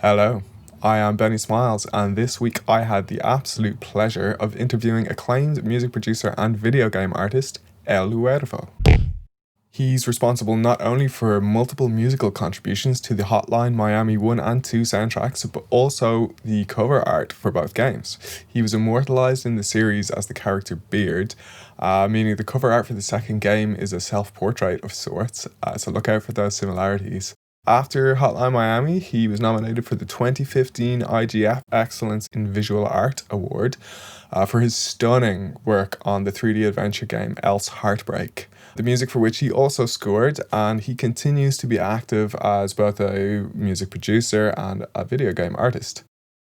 Hello, I am Benny Smiles, and this week I had the absolute pleasure of interviewing acclaimed music producer and video game artist El Huervo. He's responsible not only for multiple musical contributions to the Hotline Miami 1 and 2 soundtracks, but also the cover art for both games. He was immortalized in the series as the character Beard, meaning the cover art for the second game is a self-portrait of sorts, so look out for those similarities. After Hotline Miami, he was nominated for the 2015 IGF Excellence in Visual Art Award for his stunning work on the 3D adventure game Heart.Break, the music for which he also scored, and he continues to be active as both a music producer and a video game artist.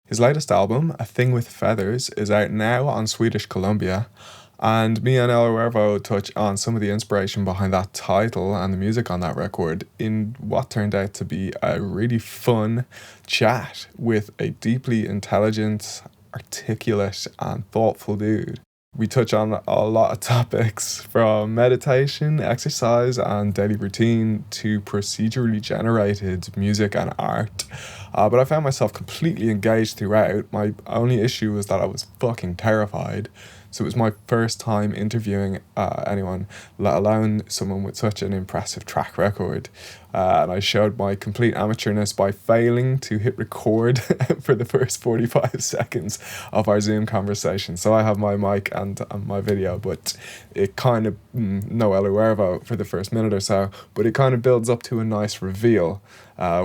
His latest album, A Thing with Feathers, is out now on Swedish Columbia, and me and El Huervo touch on some of the inspiration behind that title and the music on that record in what turned out to be a really fun chat with a deeply intelligent, articulate, and thoughtful dude. We touch on a lot of topics from meditation, exercise, and daily routine to procedurally generated music and art. But I found myself completely engaged throughout. My only issue was that I was fucking terrified. So it was my first time interviewing anyone, let alone someone with such an impressive track record. And I showed my complete amateurness by failing to hit record for the first 45 seconds of our Zoom conversation. So I have my mic and my video, but it kind of, no El Huervo for the first minute or so, but it kind of builds up to a nice reveal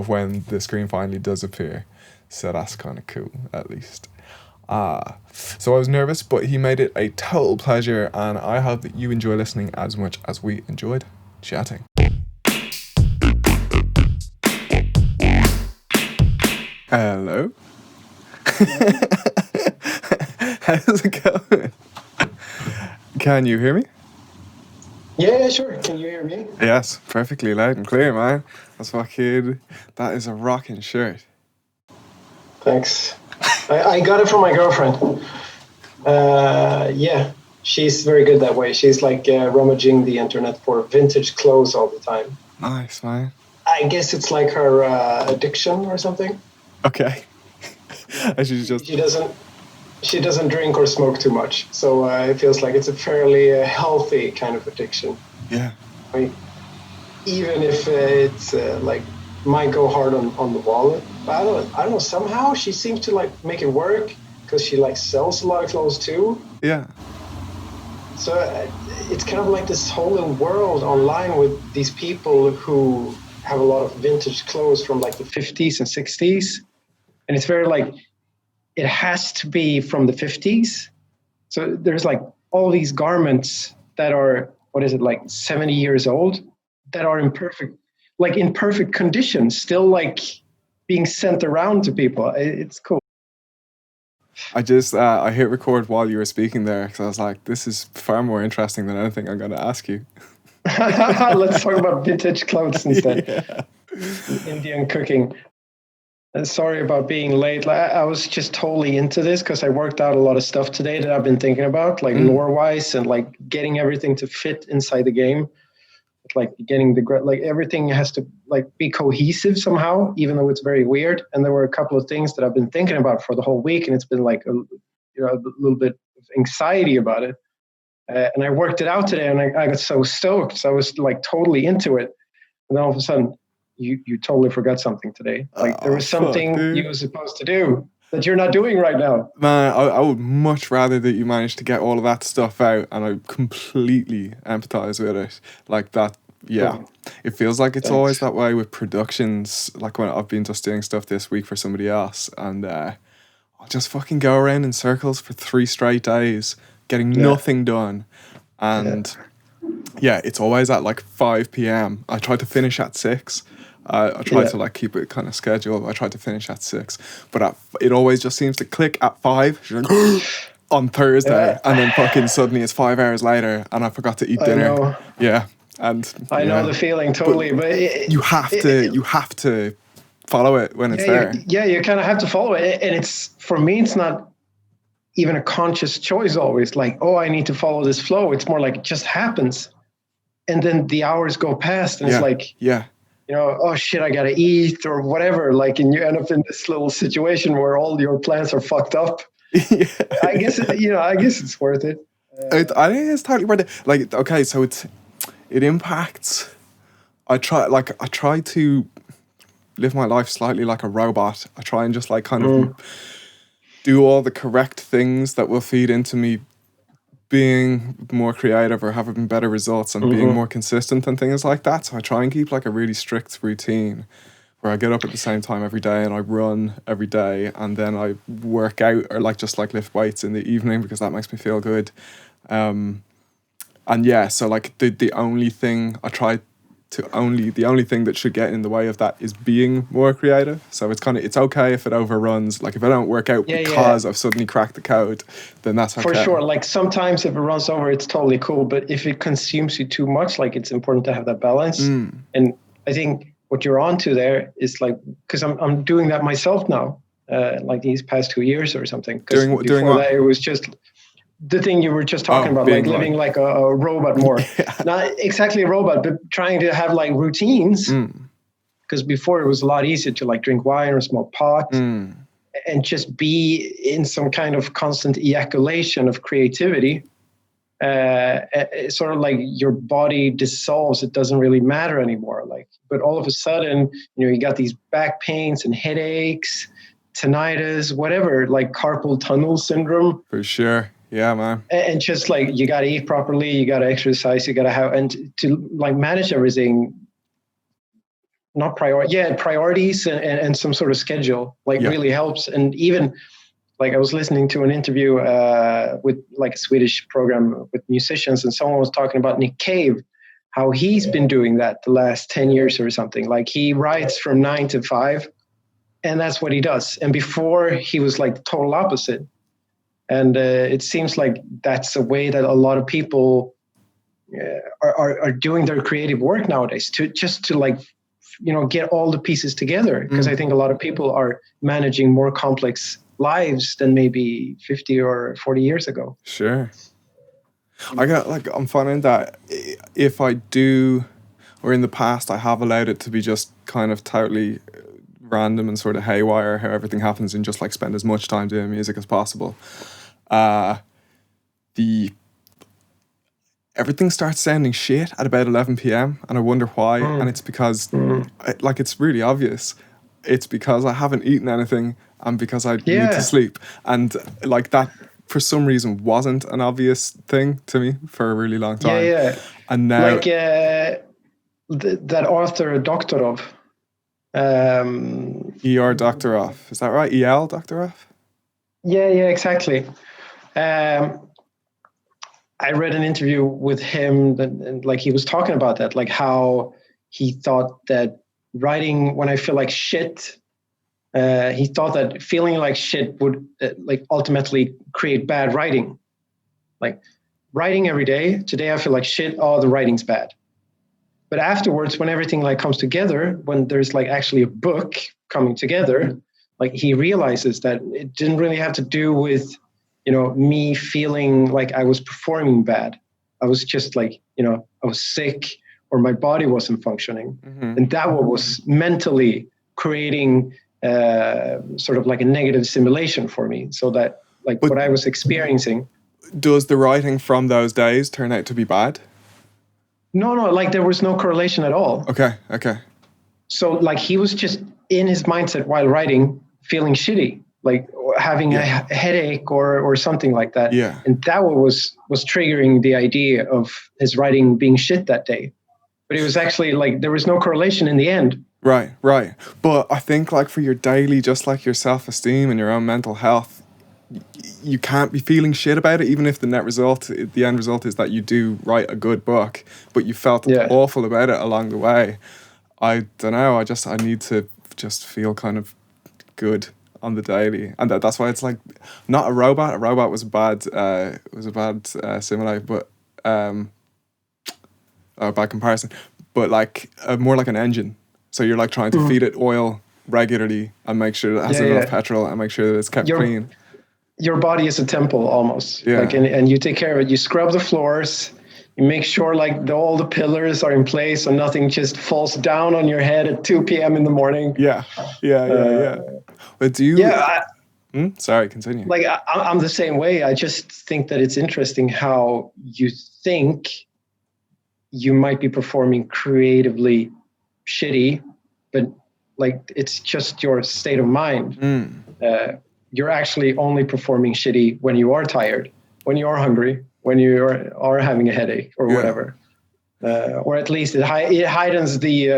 when the screen finally does appear. So that's kind of cool, at least. So I was nervous, but he made it a total pleasure, and I hope that you enjoy listening as much as we enjoyed chatting. Hello. How's it going? Can you hear me? Yeah, sure. Can you hear me? Yes, perfectly loud and clear, man. That is a rocking shirt. Thanks. I got it from my girlfriend. Yeah, she's very good that way. She's like rummaging the internet for vintage clothes all the time. Nice, man. I guess it's like her addiction or something. Okay. She doesn't drink or smoke too much, so it feels like it's a fairly healthy kind of addiction. Yeah. I mean, even if it's like might go hard on the wallet, but I don't know. Somehow she seems to like make it work because she like sells a lot of clothes too. Yeah. So it's kind of like this whole little world online with these people who have a lot of vintage clothes from like the 50s and 60s, and it's very like it has to be from the 50s. So there's like all these garments that are, what is it, like 70 years old, that are in perfect condition, still like being sent around to people. It's cool. I hit record while you were speaking there because I was like, this is far more interesting than anything I'm going to ask you. Let's talk about vintage clothes instead. Yeah. Indian cooking. Sorry about being late. I was just totally into this because I worked out a lot of stuff today that I've been thinking about, like lore-wise, and like getting everything to fit inside the game. Like getting like everything has to like be cohesive somehow, even though it's very weird. And there were a couple of things that I've been thinking about for the whole week, and it's been like a little bit of anxiety about it. And I worked it out today, and I got so stoked. So I was like totally into it, and then all of a sudden, you totally forgot something today. Like there was something you were supposed to do that you're not doing right now. Man, I would much rather that you managed to get all of that stuff out, and I completely empathize with it. Like that, yeah. Cool. It feels like it's always that way with productions. Like when I've been just doing stuff this week for somebody else, and I'll just fucking go around in circles for 3 straight days, getting nothing done. And yeah, it's always at like 5 p.m. I try to finish at 6. I try to like keep it kind of scheduled. I try to finish at 6, but it always just seems to click at 5 on Thursday, and then fucking suddenly it's 5 hours later, and I forgot to eat dinner. Yeah, and I know the feeling totally, but you have to follow it when it's there. You kind of have to follow it, and it's for me, it's not even a conscious choice always. Like, oh, I need to follow this flow. It's more like it just happens, and then the hours go past, and it's like oh shit, I gotta eat or whatever. Like, and you end up in this little situation where all your plans are fucked up. Yeah, I guess I guess it's worth it. I think it's totally worth it. Like, okay, so it impacts. I try to live my life slightly like a robot. I try and just like kind of do all the correct things that will feed into me being more creative or having better results and being more consistent and things like that. So I try and keep like a really strict routine where I get up at the same time every day and I run every day, and then I work out or like just like lift weights in the evening because that makes me feel good. And yeah, so like the only thing I try the only thing that should get in the way of that is being more creative. So it's okay if it overruns. Like if I don't work out because I've suddenly cracked the code, then that's okay. For sure. Like sometimes if it runs over, it's totally cool. But if it consumes you too much, like it's important to have that balance. And I think what you're onto there is like, because I'm doing that myself now, like these past 2 years or something. Doing what? That, it was just the thing you were just talking about, like living like a robot more. Not exactly a robot, but trying to have like routines. Because before it was a lot easier to like drink wine or smoke pot and just be in some kind of constant ejaculation of creativity. It's sort of like your body dissolves. It doesn't really matter anymore. Like, but all of a sudden, you got these back pains and headaches, tinnitus, whatever, like carpal tunnel syndrome. For sure. Yeah, man. And just like, you got to eat properly, you got to exercise, you got to have, and to like manage everything, not priorities and some sort of schedule, like really helps. And even like I was listening to an interview with like a Swedish program with musicians, and someone was talking about Nick Cave, how he's been doing that the last 10 years or something. Like he writes from 9 to 5 and that's what he does. And before he was like the total opposite. And it seems like that's a way that a lot of people are doing their creative work nowadays, to like, get all the pieces together. Because I think a lot of people are managing more complex lives than maybe 50 or 40 years ago. Sure. I'm finding that if I do, or in the past I have allowed it to be just kind of totally random and sort of haywire how everything happens, and just like spend as much time doing music as possible, everything starts sounding shit at about 11 p.m. and I wonder why. And it's because it's really obvious. It's because I haven't eaten anything and because I need to sleep. And like that, for some reason, wasn't an obvious thing to me for a really long time. Yeah. And now, like that author Doktorov, ER Doktorov, is that right? EL Doktorov? Yeah, exactly. I read an interview with him and like he was talking about that, like how he thought that writing when I feel like shit, he thought that feeling like shit would like ultimately create bad writing. Like writing every day, today I feel like shit, the writing's bad. But afterwards, when everything like comes together, when there's like actually a book coming together, like he realizes that it didn't really have to do with, me feeling like I was performing bad. I was just like, I was sick or my body wasn't functioning. And that was mentally creating sort of like a negative simulation for me. So that like what I was experiencing. Does the writing from those days turn out to be bad? No, like there was no correlation at all. Okay. So like he was just in his mindset while writing, feeling shitty, like having a headache or something like that. Yeah. And that was triggering the idea of his writing being shit that day. But it was actually like there was no correlation in the end. Right. But I think like for your daily, just like your self-esteem and your own mental health, you can't be feeling shit about it, even if the end result is that you do write a good book, but you felt awful about it along the way. I don't know. I need to just feel kind of good on the daily, and that's why it's like not a robot. A robot was a bad simile, but a bad comparison. But like more like an engine. So you're like trying to feed it oil regularly and make sure that it has enough petrol and make sure that it's kept clean. Your body is a temple almost. Yeah. Like and you take care of it. You scrub the floors. You make sure like all the pillars are in place so nothing just falls down on your head at 2 p.m. in the morning. Yeah. But do you? Yeah, Sorry, continue. like I'm the same way. I just think that it's interesting how you think you might be performing creatively shitty, but like it's just your state of mind. You're actually only performing shitty when you are tired, when you are hungry, when you are having a headache or whatever. Or at least it heightens the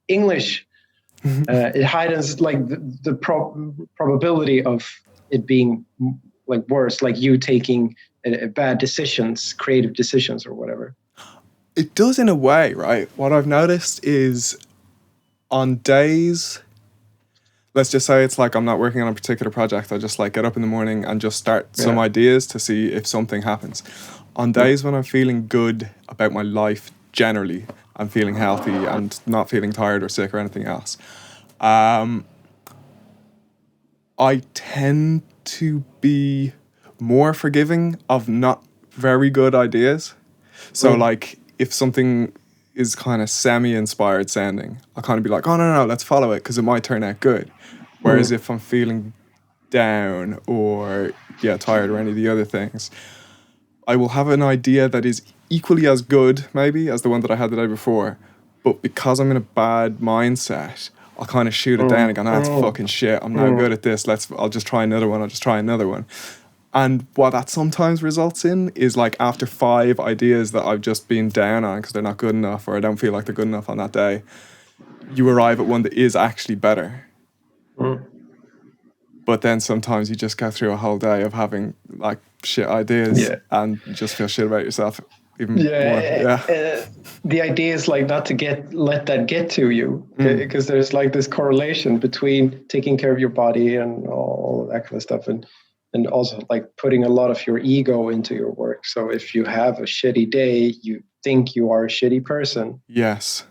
English. It heightens like the probability of it being like worse, like you taking bad decisions, creative decisions or whatever. It does in a way, right? What I've noticed is on days, let's just say it's like I'm not working on a particular project, I just like get up in the morning and just start some ideas to see if something happens. On days when I'm feeling good about my life generally, I'm feeling healthy and not feeling tired or sick or anything else, I tend to be more forgiving of not very good ideas. So like if something is kind of semi-inspired sounding, I'll kind of be like, oh no, let's follow it because it might turn out good. Whereas if I'm feeling down or tired or any of the other things, I will have an idea that is equally as good maybe as the one that I had the day before, but because I'm in a bad mindset, I'll kind of shoot it down and go, nah, that's fucking shit, I'm not good at this, I'll just try another one. And what that sometimes results in is like after 5 ideas that I've just been down on because they're not good enough or I don't feel like they're good enough on that day, you arrive at one that is actually better. But then sometimes you just go through a whole day of having like shit ideas and you just feel shit about yourself even more. The idea is like not to let that get to you, because there's like this correlation between taking care of your body and all that kind of stuff and also like putting a lot of your ego into your work. So if you have a shitty day, you think you are a shitty person. Yes.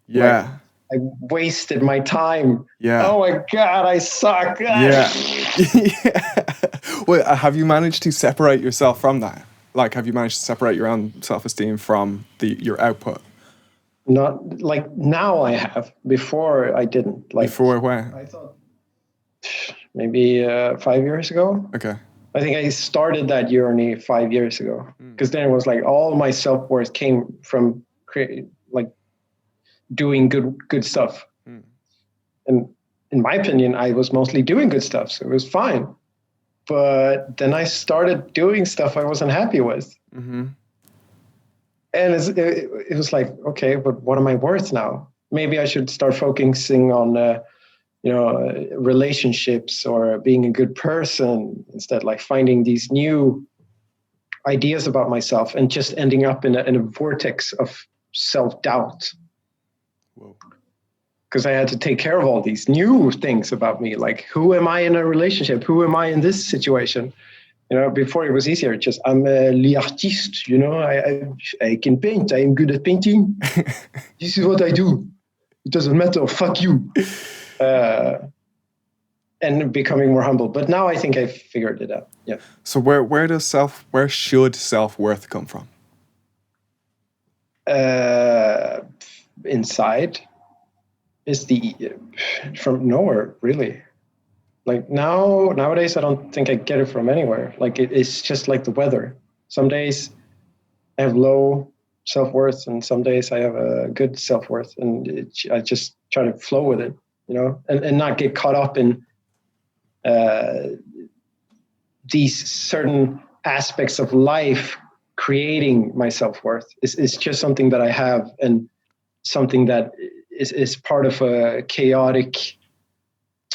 Yeah. Like, I wasted my time. Yeah. Oh my God, I suck. Yeah. Well, have you managed to separate yourself from that? Like, have you managed to separate your own self-esteem from your output? Not like now I have. Before I didn't. Like before when? I thought maybe 5 years ago. Okay. I think I started that journey 5 years ago because then it was like all my self-worth came from like doing good stuff. And in my opinion, I was mostly doing good stuff, so it was fine. But then I started doing stuff I wasn't happy with. And it was like, okay, but what am I worth now? Maybe I should start focusing on relationships or being a good person instead, like finding these new ideas about myself and just ending up in a vortex of self-doubt. Because I had to take care of all these new things about me, like who am I in a relationship? Who am I in this situation? Before it was easier. Just I'm l'artiste, I can paint. I am good at painting. This is what I do. It doesn't matter. Fuck you. And becoming more humble. But now I think I figured it out. Yeah. So where should self-worth come from? Inside is from nowhere, really. Like nowadays, I don't think I get it from anywhere. Like it's just like the weather. Some days I have low self-worth and some days I have a good self-worth, and I just try to flow with it, and not get caught up in these certain aspects of life creating my self-worth. It's just something that I have and something that is part of a chaotic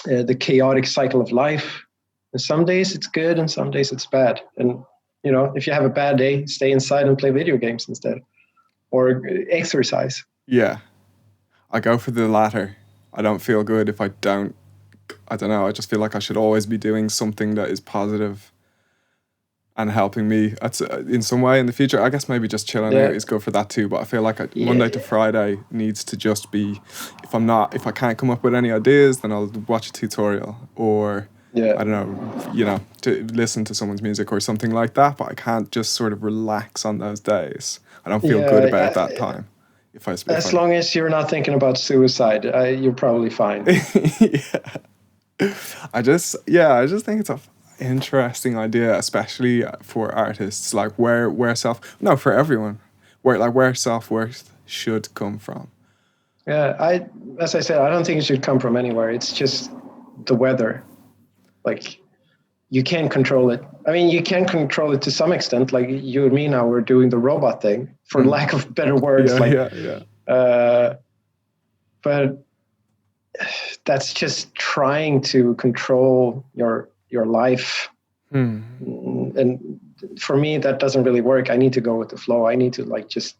the chaotic cycle of life. And some days it's good and some days it's bad. And, if you have a bad day, stay inside and play video games instead or exercise. Yeah. I go for the latter. I don't feel good if I don't know. I just feel like I should always be doing something that is positive and helping me in some way in the future. I guess maybe just chilling out is good for that too. But I feel like Monday to Friday needs to just be, if I can't come up with any ideas, then I'll watch a tutorial or I don't know, to listen to someone's music or something like that, but I can't just sort of relax on those days. I don't feel good about that time. As long as you're not thinking about suicide, you're probably fine. I just think it's a interesting idea, especially for artists, like for everyone, where self-worth should come from. Yeah, as I said, I don't think it should come from anywhere. It's just the weather. Like, you can't control it. I mean, you can control it to some extent. Like you and me now, we're doing the robot thing, for lack of better words. But that's just trying to control your life. And for me, that doesn't really work. I need to go with the flow. I need to just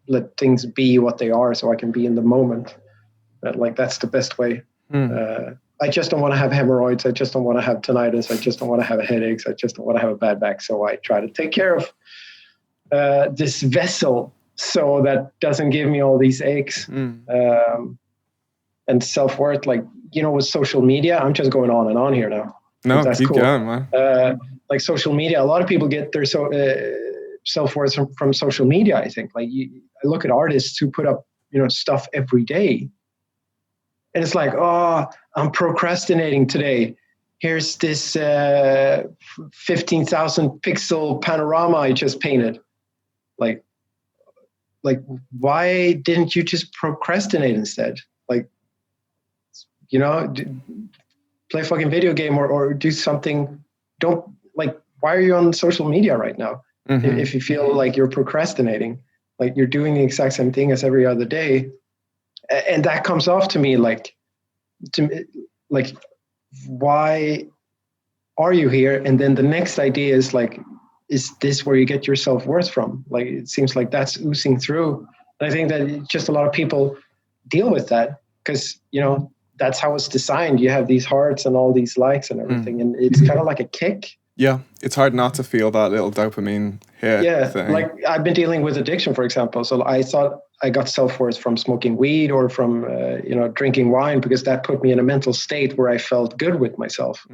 let things be what they are, so I can be in the moment. That's the best way. I just don't want to have hemorrhoids. I just don't want to have tinnitus. I just don't want to have headaches. I just don't want to have a bad back. So I try to take care of this vessel so that doesn't give me all these aches. And self-worth, with social media, I'm just going on and on here now. No, keep going, man. Like social media, a lot of people get their self-worth from social media, I think. I look at artists who put up, stuff every day. And it's like, oh, I'm procrastinating today. Here's this 15,000 pixel panorama I just painted. Like, why didn't you just procrastinate instead? Play a fucking video game or do something. Why are you on social media right now? If you feel like you're procrastinating, you're doing the exact same thing as every other day. And that comes off to me why are you here? And then the next idea is is this where you get your self-worth from? It seems like that's oozing through. And I think that just a lot of people deal with that because, that's how it's designed. You have these hearts and all these likes and everything. And it's kind of like a kick. Yeah, it's hard not to feel that little dopamine hit thing. I've been dealing with addiction, for example. So I thought I got self-worth from smoking weed or from, drinking wine because that put me in a mental state where I felt good with myself.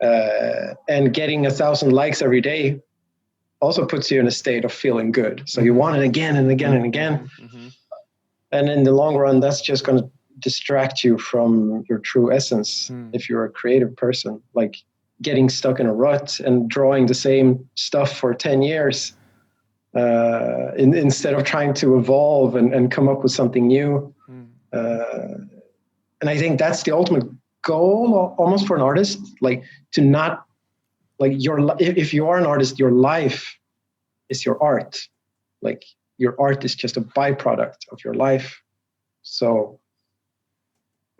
And getting 1,000 likes every day also puts you in a state of feeling good. So you want it again and again and again. And in the long run, that's just going to distract you from your true essence. If you're a creative person, getting stuck in a rut and drawing the same stuff for 10 years instead of trying to evolve and come up with something new. And I think that's the ultimate goal almost for an artist, to not if you are an artist, your life is your art. Your art is just a byproduct of your life. So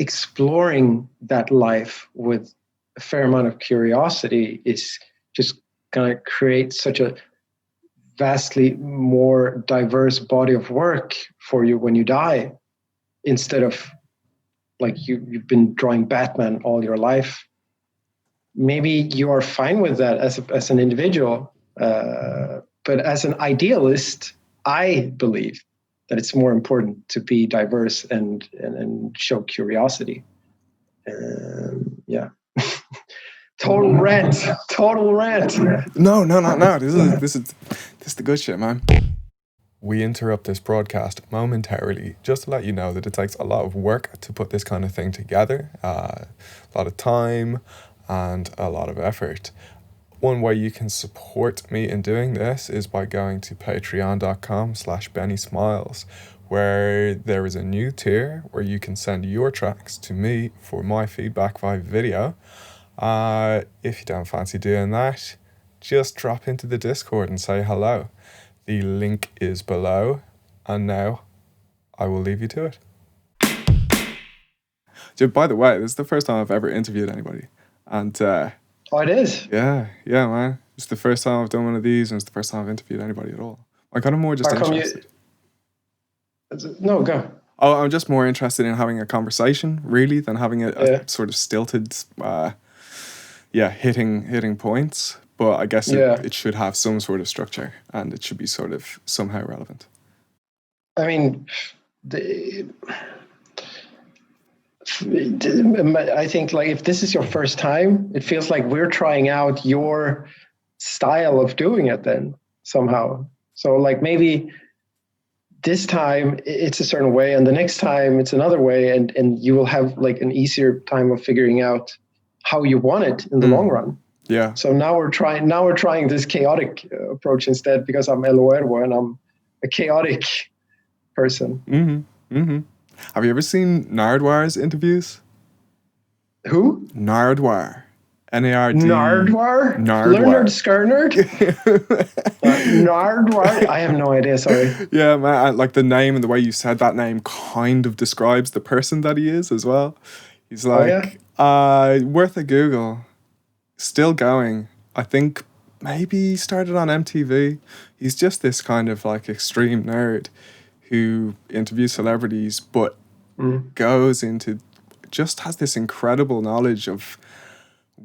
exploring that life with a fair amount of curiosity is just going to create such a vastly more diverse body of work for you when you die, instead of you've been drawing Batman all your life. Maybe you are fine with that as an individual, but as an idealist, I believe that it's more important to be diverse and show curiosity. Total rant. No. This is the good shit, man. We interrupt this broadcast momentarily just to let you know that it takes a lot of work to put this kind of thing together, a lot of time and a lot of effort. One way you can support me in doing this is by going to patreon.com/BennySmiles, where there is a new tier where you can send your tracks to me for my feedback via video. If you don't fancy doing that, just drop into the Discord and say hello. The link is below, and now I will leave you to it. By the way, this is the first time I've ever interviewed anybody, and it is? Yeah, man. It's the first time I've done one of these, and it's the first time I've interviewed anybody at all. I'm kind of more just interested. No, go. Oh, I'm just more interested in having a conversation, really, than having a sort of stilted, hitting points. But I guess it should have some sort of structure, and it should be sort of somehow relevant. I mean, I think like if this is your first time, it feels like we're trying out your style of doing it then somehow. So like maybe this time it's a certain way and the next time it's another way, and you will have like an easier time of figuring out how you want it in the long run. Yeah. So now we're trying this chaotic approach instead, because I'm El Huervo and I'm a chaotic person. Have you ever seen Nardwar's interviews? Who? Nardwar. Nard. Nardwar? Leonard Skernard? Nardwar? I have no idea, sorry. Yeah, man, like the name and the way you said that name kind of describes the person that he is as well. He's like, worth a Google. Still going. I think maybe he started on MTV. He's just this kind of like extreme nerd who interviews celebrities, but goes into, just has this incredible knowledge of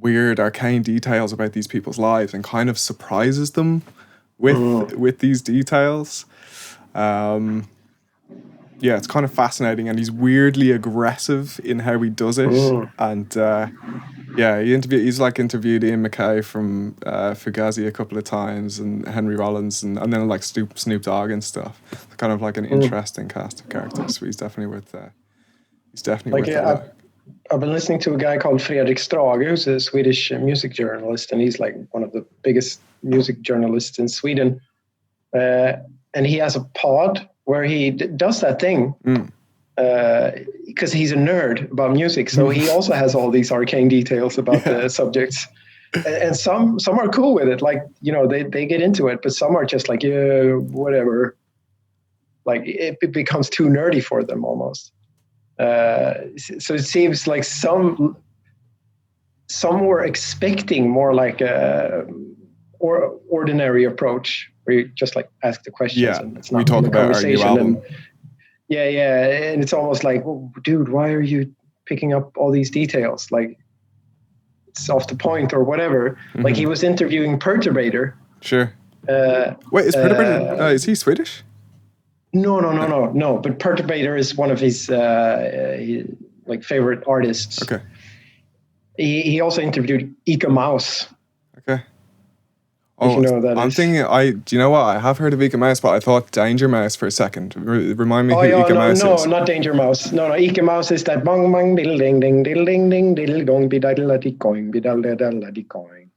weird arcane details about these people's lives and kind of surprises them with these details. Yeah, it's kind of fascinating, and he's weirdly aggressive in how he does it. And yeah, he's like interviewed Ian MacKaye from Fugazi a couple of times, and Henry Rollins, and then like Snoop Dogg and stuff. It's kind of like an interesting cast of characters. So he's definitely worth a look. I've been listening to a guy called Fredrik Strage, who's a Swedish music journalist, and he's like one of the biggest music journalists in Sweden. And he has a pod where he does that thing because he's a nerd about music. So he also has all these arcane details about the subjects. And some are cool with it. Like, you know, they get into it, but some are just like, yeah, whatever. Like it becomes too nerdy for them almost. So it seems like some were expecting more like a ordinary approach where you just like ask the questions and it's not we talk about our new album. And it's almost like, well, dude, why are you picking up all these details? Like it's off the point or whatever. Like he was interviewing Perturbator. Sure. Wait, is Perturbator? Is he Swedish? No. But Perturbator is one of his like favorite artists. Okay. He also interviewed Ika Mouse. Okay. Oh, you know that I'm thinking. Do you know what? I have heard of Ika Mouse, but I thought Danger Mouse for a second. Remind me who Ika Mouse is. No, not Danger Mouse. No, Ika Mouse is that bong bong diddle ding ding diddle ding ding diddle gong bidaddle di coin bidaddle di coin.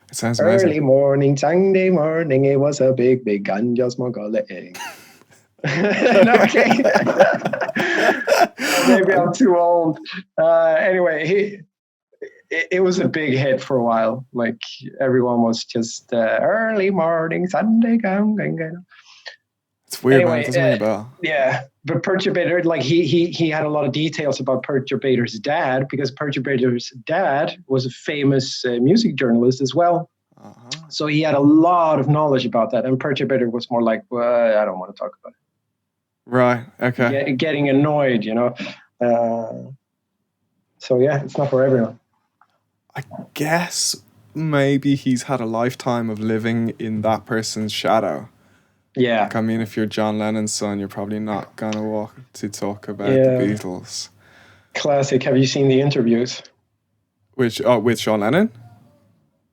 It sounds amazing. Early morning, Sunday morning, it was a big ganja smuggling. Okay. Maybe I'm too old. Anyway, it was a big hit for a while. Like everyone was just early morning Sunday. It's weird, man. It doesn't ring a bell. Yeah, but Perturbator, like he had a lot of details about Perturbator's dad, because Perturbator's dad was a famous music journalist as well. So he had a lot of knowledge about that, and Perturbator was more like, well, I don't want to talk about it. Right. Okay. Getting annoyed, you know. So yeah, it's not for everyone. I guess maybe he's had a lifetime of living in that person's shadow. Yeah. Like, I mean, if you're John Lennon's son, you're probably not gonna walk to talk about the Beatles. Classic. Have you seen the interviews? With Sean Lennon?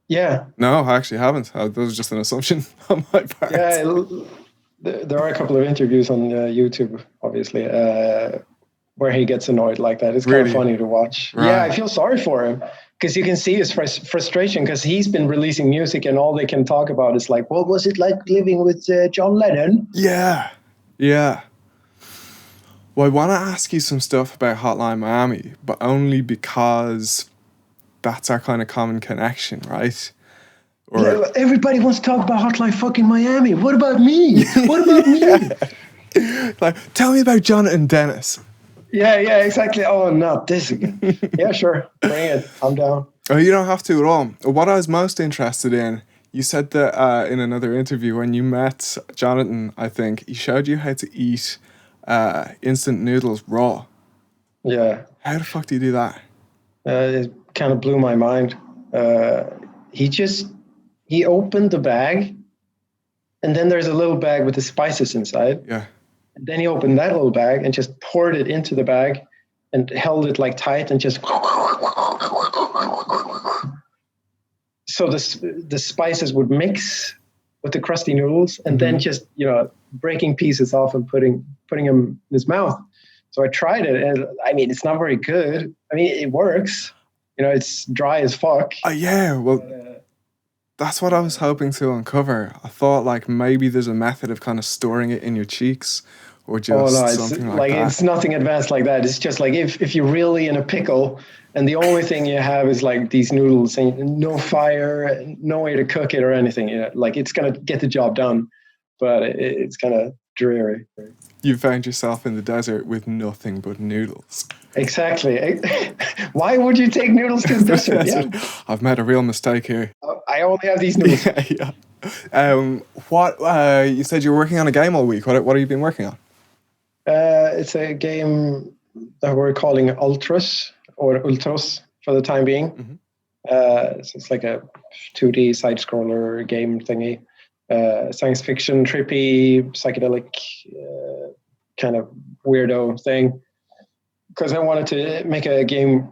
Yeah. No, I actually haven't. That was just an assumption on my part. Yeah, there are a couple of interviews on YouTube, obviously, where he gets annoyed like that. It's kind of funny to watch. Right. Yeah, I feel sorry for him, because you can see his frustration, because he's been releasing music and all they can talk about is like, what was it like living with John Lennon? Yeah. Well, I want to ask you some stuff about Hotline Miami, but only because that's our kind of common connection, right? Yeah, everybody wants to talk about Hotline fucking Miami. What about me? What about me? Like, tell me about Jonathan Dennis. Yeah, exactly. Oh, not this again. Yeah, sure. Bring it. I'm down. Oh, you don't have to at all. What I was most interested in, you said that in another interview when you met Jonathan, I think, he showed you how to eat instant noodles raw. Yeah. How the fuck do you do that? It kind of blew my mind. He opened the bag, and then there's a little bag with the spices inside. Yeah. And then he opened that little bag and just poured it into the bag, and held it like tight and just so the spices would mix with the crusty noodles, and then just breaking pieces off and putting them in his mouth. So I tried it, and I mean, it's not very good. I mean, it works. It's dry as fuck. Yeah, well, that's what I was hoping to uncover. I thought like maybe there's a method of kind of storing it in your cheeks, or just something like that. It's nothing advanced like that. It's just like if you're really in a pickle and the only thing you have is like these noodles and no fire, no way to cook it or anything, like it's going to get the job done, but it's kind of dreary. You found yourself in the desert with nothing but noodles. Exactly. Why would you take noodles to the desert? Yeah. I've made a real mistake here. I only have these noodles. What you said you were working on a game all week. What have you been working on? It's a game that we're calling Ultras for the time being. So it's like a 2D side scroller game thingy. Science fiction, trippy, psychedelic, kind of weirdo thing. Because I wanted to make a game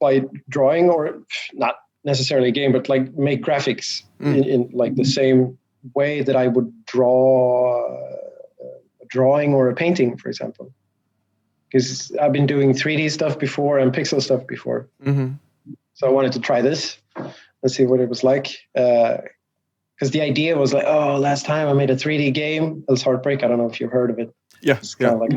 by drawing, or not necessarily a game, but like make graphics in like the same way that I would draw a drawing or a painting, for example. Because I've been doing 3D stuff before and pixel stuff before. So I wanted to try this and see what it was like. Because the idea was like, last time I made a 3D game, it was Heart.Break. I don't know if you've heard of it. Yeah. It's kind of like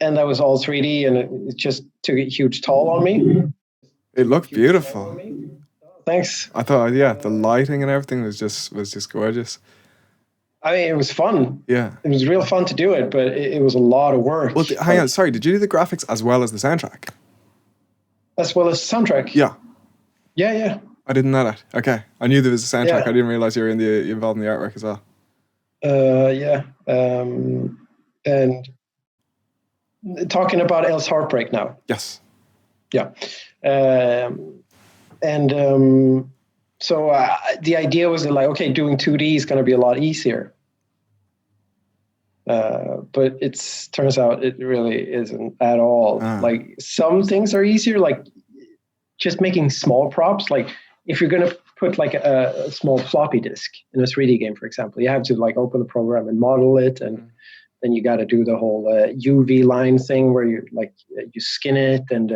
and that was all 3D, and it just took a huge toll on me. It looked beautiful. Thanks. I thought, the lighting and everything was just gorgeous. I mean, it was fun. Yeah. It was real fun to do it, but it was a lot of work. Well, hang on, sorry, did you do the graphics as well as the soundtrack? As well as soundtrack? Yeah. Yeah. I didn't know that. Okay. I knew there was a soundtrack. Yeah. I didn't realize you were involved in the artwork as well. Yeah. And talking about Elle's Heart.Break now. Yes. Yeah. So the idea was that, like, okay, doing 2D is going to be a lot easier. But it turns out it really isn't at all. Like, some things are easier, like just making small props. Like, if you're going to put like a small floppy disk in a 3D game, for example, you have to like open the program and model it, and then you got to do the whole UV line thing where you skin it and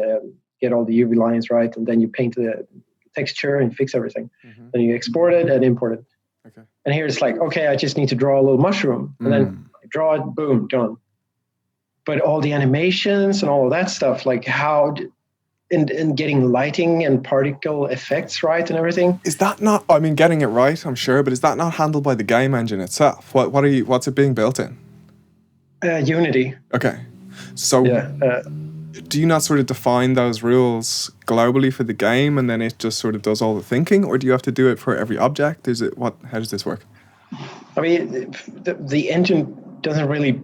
get all the UV lines right, and then you paint the texture and fix everything. Then you export it and import it. Okay. And here it's like, okay, I just need to draw a little mushroom, and then I draw it, boom, done. But all the animations and all of that stuff, like and getting lighting and particle effects right and everything. Is that not? I mean, getting it right, I'm sure, but is that not handled by the game engine itself? What's it being built in? Unity. Okay. So do you not sort of define those rules globally for the game, and then it just sort of does all the thinking, or do you have to do it for every object? How does this work? I mean, the engine doesn't really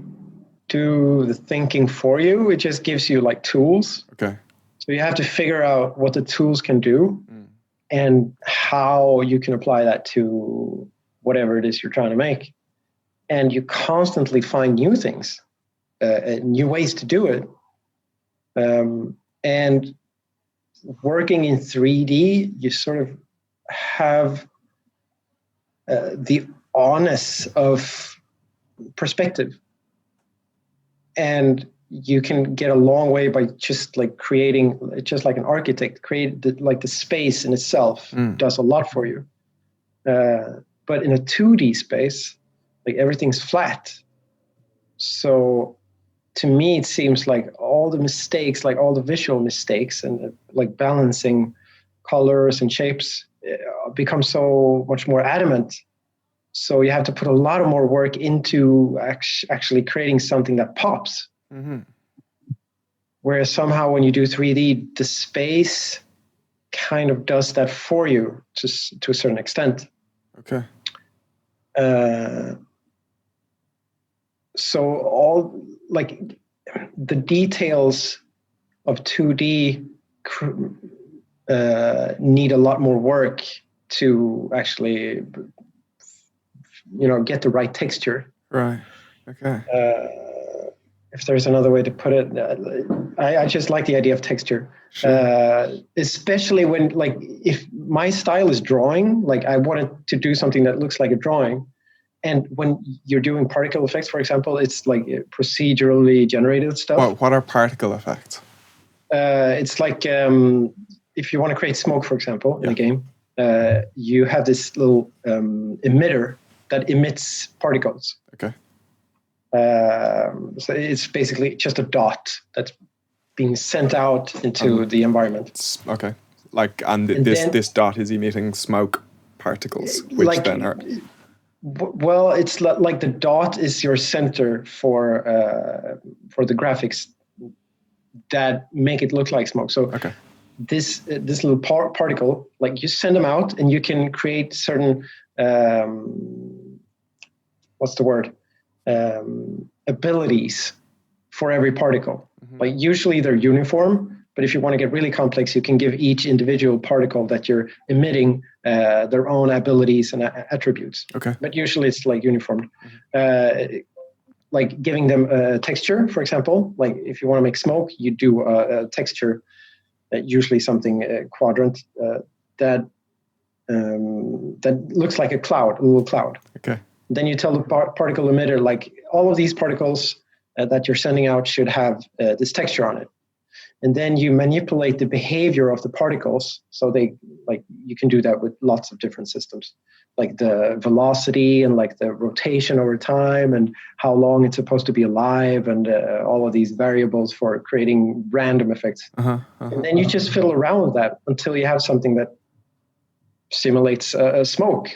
do the thinking for you. It just gives you like tools. Okay. So you have to figure out what the tools can do and how you can apply that to whatever it is you're trying to make. And you constantly find new things, new ways to do it. And working in 3D, you sort of have the onus of perspective. And you can get a long way by just like creating, just like an architect, create the space in itself does a lot for you. But in a 2D space, like everything's flat. So to me, it seems like all the mistakes, like all the visual mistakes and like balancing colors and shapes become so much more adamant. So you have to put a lot of more work into actually creating something that pops. Whereas somehow when you do 3D, the space kind of does that for you to a certain extent. Okay. So all like the details of 2D need a lot more work to actually, get the right texture. Right. Okay. if there's another way to put it, I just like the idea of texture. Sure. Especially when, like, if my style is drawing, like I wanted to do something that looks like a drawing. And when you're doing particle effects, for example, it's like procedurally generated stuff. What are particle effects? It's like if you want to create smoke, for example, in a game, you have this little emitter that emits particles. Okay. So it's basically just a dot that's being sent out into the environment. Okay. Like, and this dot is emitting smoke particles, which like, then are... Well, it's like the dot is your center for the graphics that make it look like smoke. So this little particle, like you send them out, and you can create certain what's the word? Abilities for every particle. Mm-hmm. Like usually they're uniform, but if you want to get really complex, you can give each individual particle that you're emitting their own abilities and attributes. Okay. But usually it's like uniform. Mm-hmm. Like giving them a texture, for example. Like if you want to make smoke, you do a texture, usually something quadrant that looks like a little cloud. Okay. Then you tell the particle emitter, like all of these particles that you're sending out should have this texture on it. And then you manipulate the behavior of the particles. So they, like, you can do that with lots of different systems, like the velocity and like the rotation over time and how long it's supposed to be alive and all of these variables for creating random effects. And then you just fiddle around with that until you have something that simulates a smoke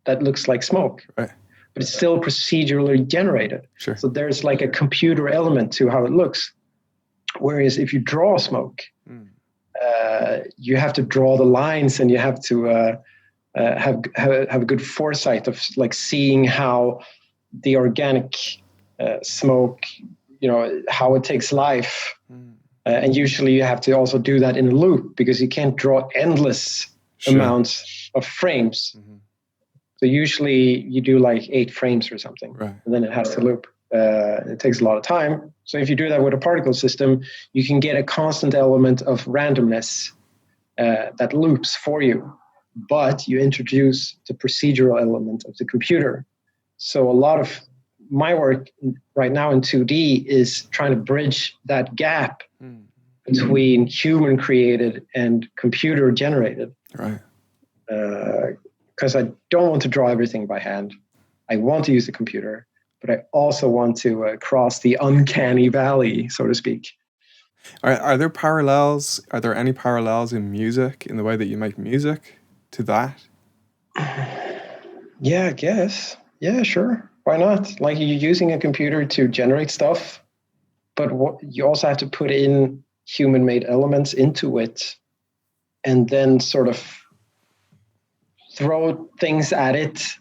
that looks like smoke. Right. But it's still procedurally generated. Sure. So there's like a computer element to how it looks. Whereas if you draw smoke, you have to draw the lines, and you have to have a good foresight of like seeing how the organic smoke, how it takes life. And usually you have to also do that in a loop, because you can't draw endless amounts of frames. Mm-hmm. So usually you do like 8 frames or something, right. And then it has to loop. It takes a lot of time. So if you do that with a particle system, you can get a constant element of randomness that loops for you, but you introduce the procedural element of the computer. So a lot of my work right now in 2D is trying to bridge that gap between human created and computer generated. Right. Because I don't want to draw everything by hand. I want to use the computer, but I also want to cross the uncanny valley, so to speak. Are there parallels? Are there any parallels in music, in the way that you make music, to that? Yeah, I guess. Yeah, sure. Why not? Like, you're using a computer to generate stuff, but you also have to put in human-made elements into it, and then sort of throw things at it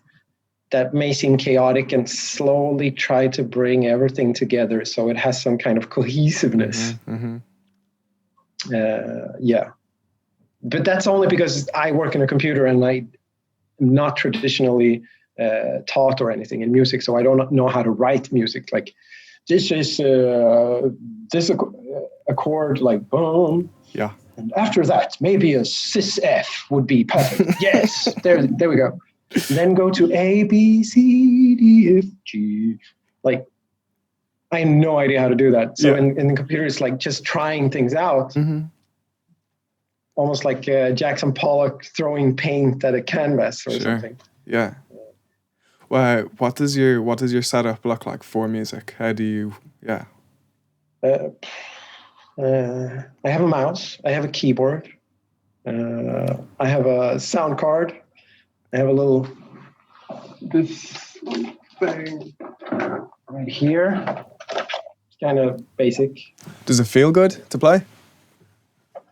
that may seem chaotic, and slowly try to bring everything together so it has some kind of cohesiveness. Mm-hmm. Yeah. But that's only because I work in a computer, and I'm not traditionally taught or anything in music, so I don't know how to write music. Like, this is this accord, like boom. Yeah. And after that, maybe a cis F would be perfect. Yes, there we go. And then go to A, B, C, D, F, G. Like, I have no idea how to do that. So in the computer, it's like just trying things out. Mm-hmm. Almost like Jackson Pollock throwing paint at a canvas or something. Yeah. Well, what does your setup look like for music? How do you? Yeah. I have a mouse. I have a keyboard. I have a sound card. I have this thing right here. It's kind of basic. Does it feel good to play?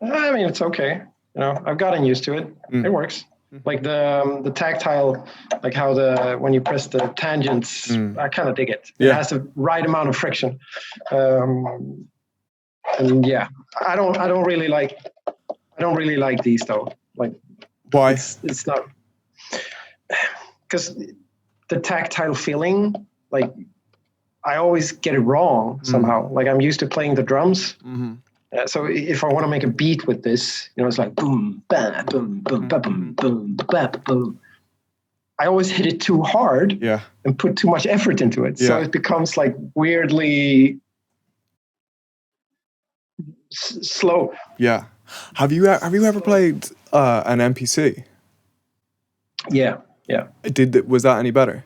I mean, it's okay. I've gotten used to it. It works. Like the tactile, like how when you press the tangents, I kind of dig it. Yeah. It has the right amount of friction. And yeah, I don't really like these though. Like, why? It's not, because the tactile feeling, like, I always get it wrong somehow. Like I'm used to playing the drums. So if I want to make a beat with this, it's like boom, ba, boom, boom, ba, boom, boom, ba, boom. I always hit it too hard and put too much effort into it. So it becomes like weirdly slow. Yeah. Have you ever played an NPC? Yeah. Was that any better?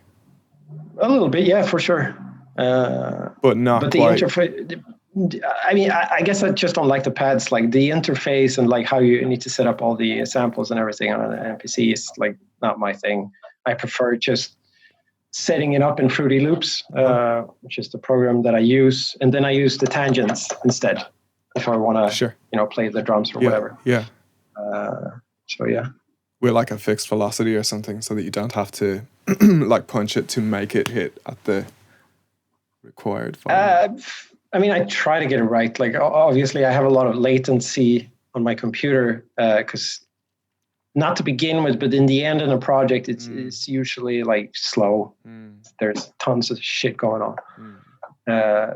A little bit, yeah, for sure. But not but quite. The interface. I mean, I guess I just don't like the pads. Like the interface and like how you need to set up all the samples and everything on an NPC is like not my thing. I prefer just setting it up in Fruity Loops, which is the program that I use, and then I use the tangents instead if I want to, play the drums or whatever. Yeah. So yeah. With like a fixed velocity or something, so that you don't have to like punch it to make it hit at the required volume. I mean, I try to get it right. Like obviously, I have a lot of latency on my computer because. Not to begin with, but in the end in a project, it's usually like slow. There's tons of shit going on.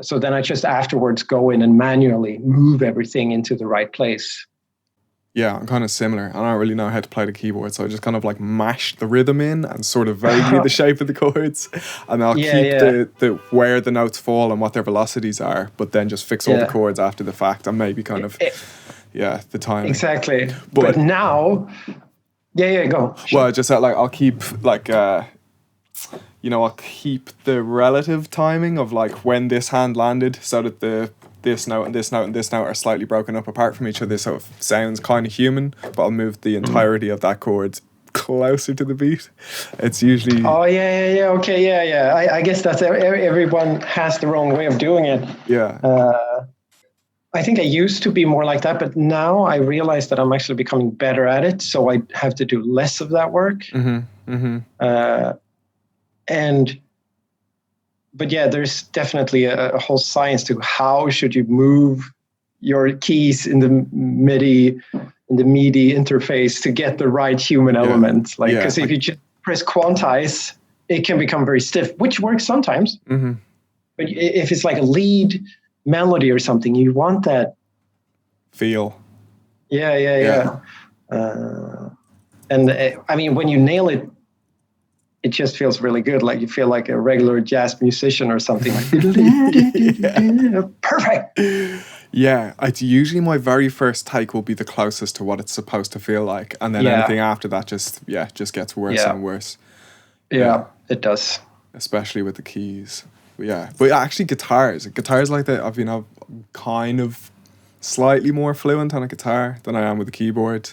So then I just afterwards go in and manually move everything into the right place. Yeah, I'm kind of similar. I don't really know how to play the keyboard, so I just kind of like mash the rhythm in and sort of vaguely the shape of the chords, and I'll keep the where the notes fall and what their velocities are, but then just fix all the chords after the fact and maybe kind of the timing. Exactly. But now. Yeah, go. Well, just that, like, I'll keep, like, I'll keep the relative timing of, like, when this hand landed so that this note and this note and this note are slightly broken up apart from each other, so it sounds kind of human, but I'll move the entirety of that chord closer to the beat. It's usually... Oh, yeah, okay, yeah. I guess that's... Everyone has their own way of doing it. Yeah. I think I used to be more like that, but now I realize that I'm actually becoming better at it, so I have to do less of that work. But yeah, there's definitely a whole science to how should you move your keys in the MIDI interface to get the right human element. Like, because if you just press quantize, it can become very stiff, which works sometimes. But if it's like a lead melody or something, you want that feel. Yeah. And I mean, when you nail it, it just feels really good. Like you feel like a regular jazz musician or something. Perfect. Yeah, it's usually my very first take will be the closest to what it's supposed to feel like, and then anything after that just gets worse and worse. Yeah, it does. Especially with the keys. But actually guitars like that, I'm kind of slightly more fluent on a guitar than I am with a keyboard,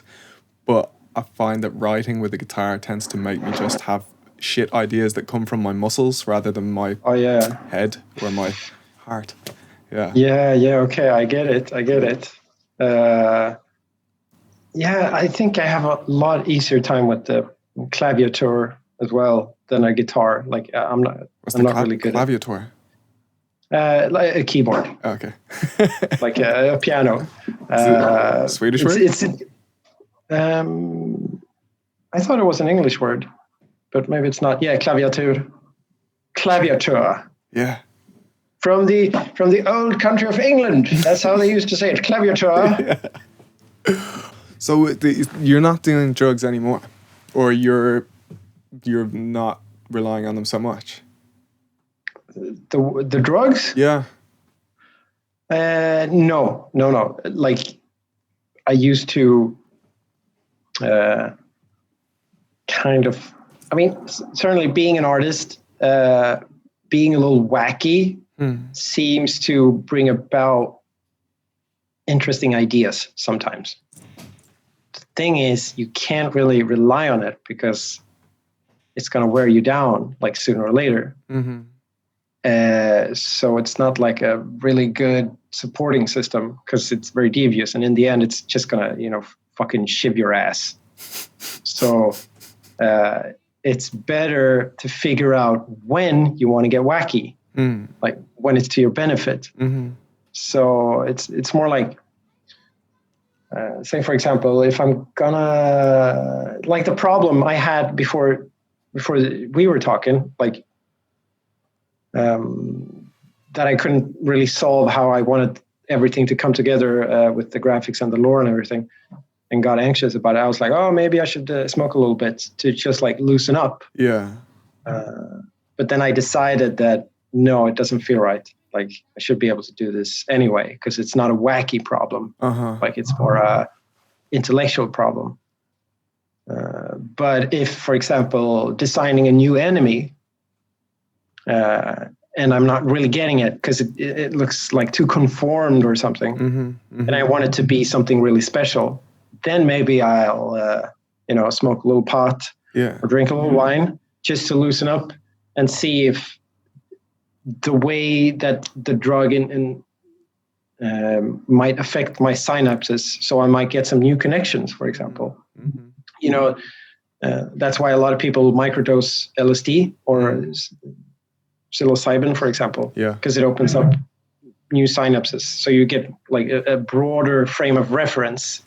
but I find that writing with a guitar tends to make me just have shit ideas that come from my muscles rather than my head or my heart. Okay, I get it. I think I have a lot easier time with the claviature as well than a guitar. Like I'm not really good claviature? Like a keyboard. Okay. Like a piano. Swedish word? I thought it was an English word, but maybe it's not. Yeah, claviature. Yeah. From the old country of England. That's how they used to say it. Claviature. So you're not doing drugs anymore, or you're not relying on them so much? The drugs? Yeah. No. Like I used to kind of. I mean, certainly being an artist, being a little wacky seems to bring about interesting ideas sometimes. The thing is, you can't really rely on it because it's going to wear you down like sooner or later. So it's not like a really good supporting system because it's very devious. And in the end, it's just going to, fucking shiv your ass. So it's better to figure out when you want to get wacky, like when it's to your benefit. So it's more like, say, for example, if I'm gonna, like the problem I had before we were talking, like that I couldn't really solve how I wanted everything to come together with the graphics and the lore and everything, and got anxious about it. I was like, oh, maybe I should smoke a little bit to just like loosen up. Yeah. But then I decided that no, it doesn't feel right. Like I should be able to do this anyway, because it's not a wacky problem. Like it's more a intellectual problem. But if, for example, designing a new enemy, and I'm not really getting it because it looks like too conformed or something, and I want it to be something really special, then maybe I'll, smoke a little pot or drink a little wine just to loosen up and see if the way that the drug might affect my synapses. So I might get some new connections, for example. That's why a lot of people microdose LSD or psilocybin, for example, because it opens up new synapses. So you get like a broader frame of reference,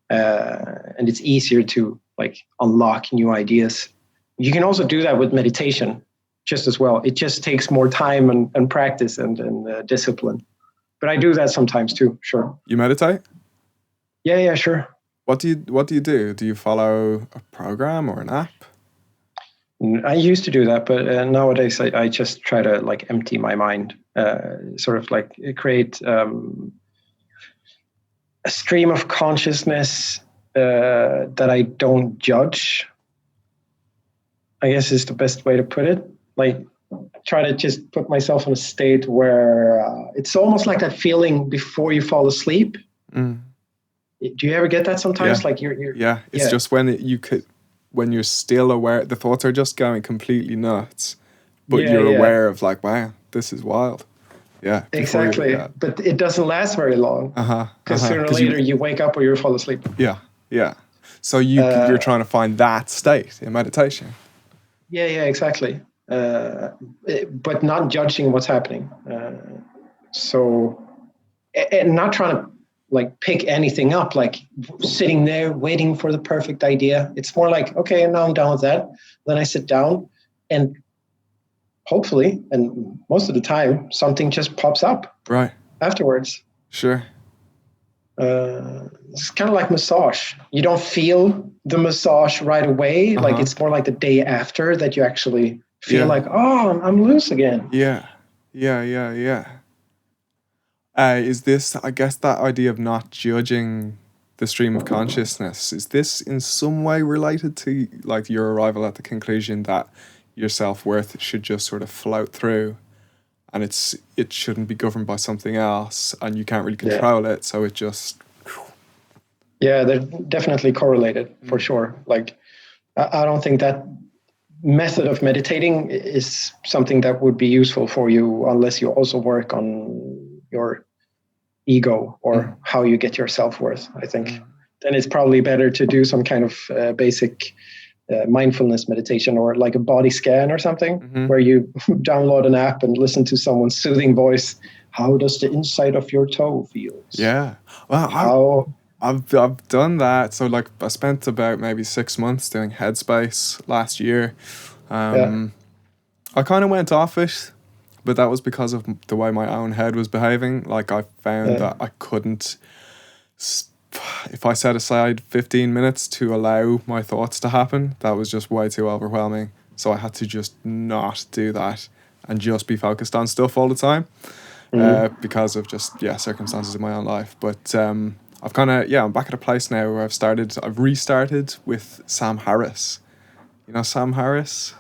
and it's easier to like unlock new ideas. You can also do that with meditation just as well. It just takes more time and practice and discipline. But I do that sometimes too, sure. You meditate? Yeah, sure. What do you do? Do you follow a program or an app? I used to do that, but nowadays I just try to like empty my mind, sort of like create a stream of consciousness that I don't judge, I guess is the best way to put it. Like try to just put myself in a state where it's almost like that feeling before you fall asleep. Do you ever get that sometimes? Like you're it's just when you're still aware, the thoughts are just going completely nuts, but you're aware of like, wow, this is wild. Yeah, exactly. But it doesn't last very long because sooner or later you wake up or you fall asleep. Yeah. So you're trying to find that state in meditation. Yeah, exactly. But not judging what's happening. So, and not trying to like pick anything up, like sitting there waiting for the perfect idea. It's more like, okay, now I'm done with that. Then I sit down and hopefully, and most of the time, something just pops up afterwards. Sure. It's kind of like massage. You don't feel the massage right away. Like it's more like the day after that you actually feel like, oh, I'm loose again. Yeah. Is this, I guess, that idea of not judging the stream of consciousness, is this in some way related to like your arrival at the conclusion that your self-worth should just sort of float through and it shouldn't be governed by something else and you can't really control it, so it just... Yeah, they're definitely correlated for sure. Like, I don't think that method of meditating is something that would be useful for you unless you also work on your ego or how you get your self-worth, I think. Then it's probably better to do some kind of basic mindfulness meditation or like a body scan or something where you download an app and listen to someone's soothing voice. How does the inside of your toe feel? Yeah. Well, I've done that. So like I spent about maybe 6 months doing Headspace last year. I kind of went off it, but that was because of the way my own head was behaving. Like I found that I couldn't, if I set aside 15 minutes to allow my thoughts to happen, that was just way too overwhelming. So I had to just not do that and just be focused on stuff all the time because of just, circumstances in my own life. But I've kind of, I'm back at a place now where I've restarted with Sam Harris. You know Sam Harris?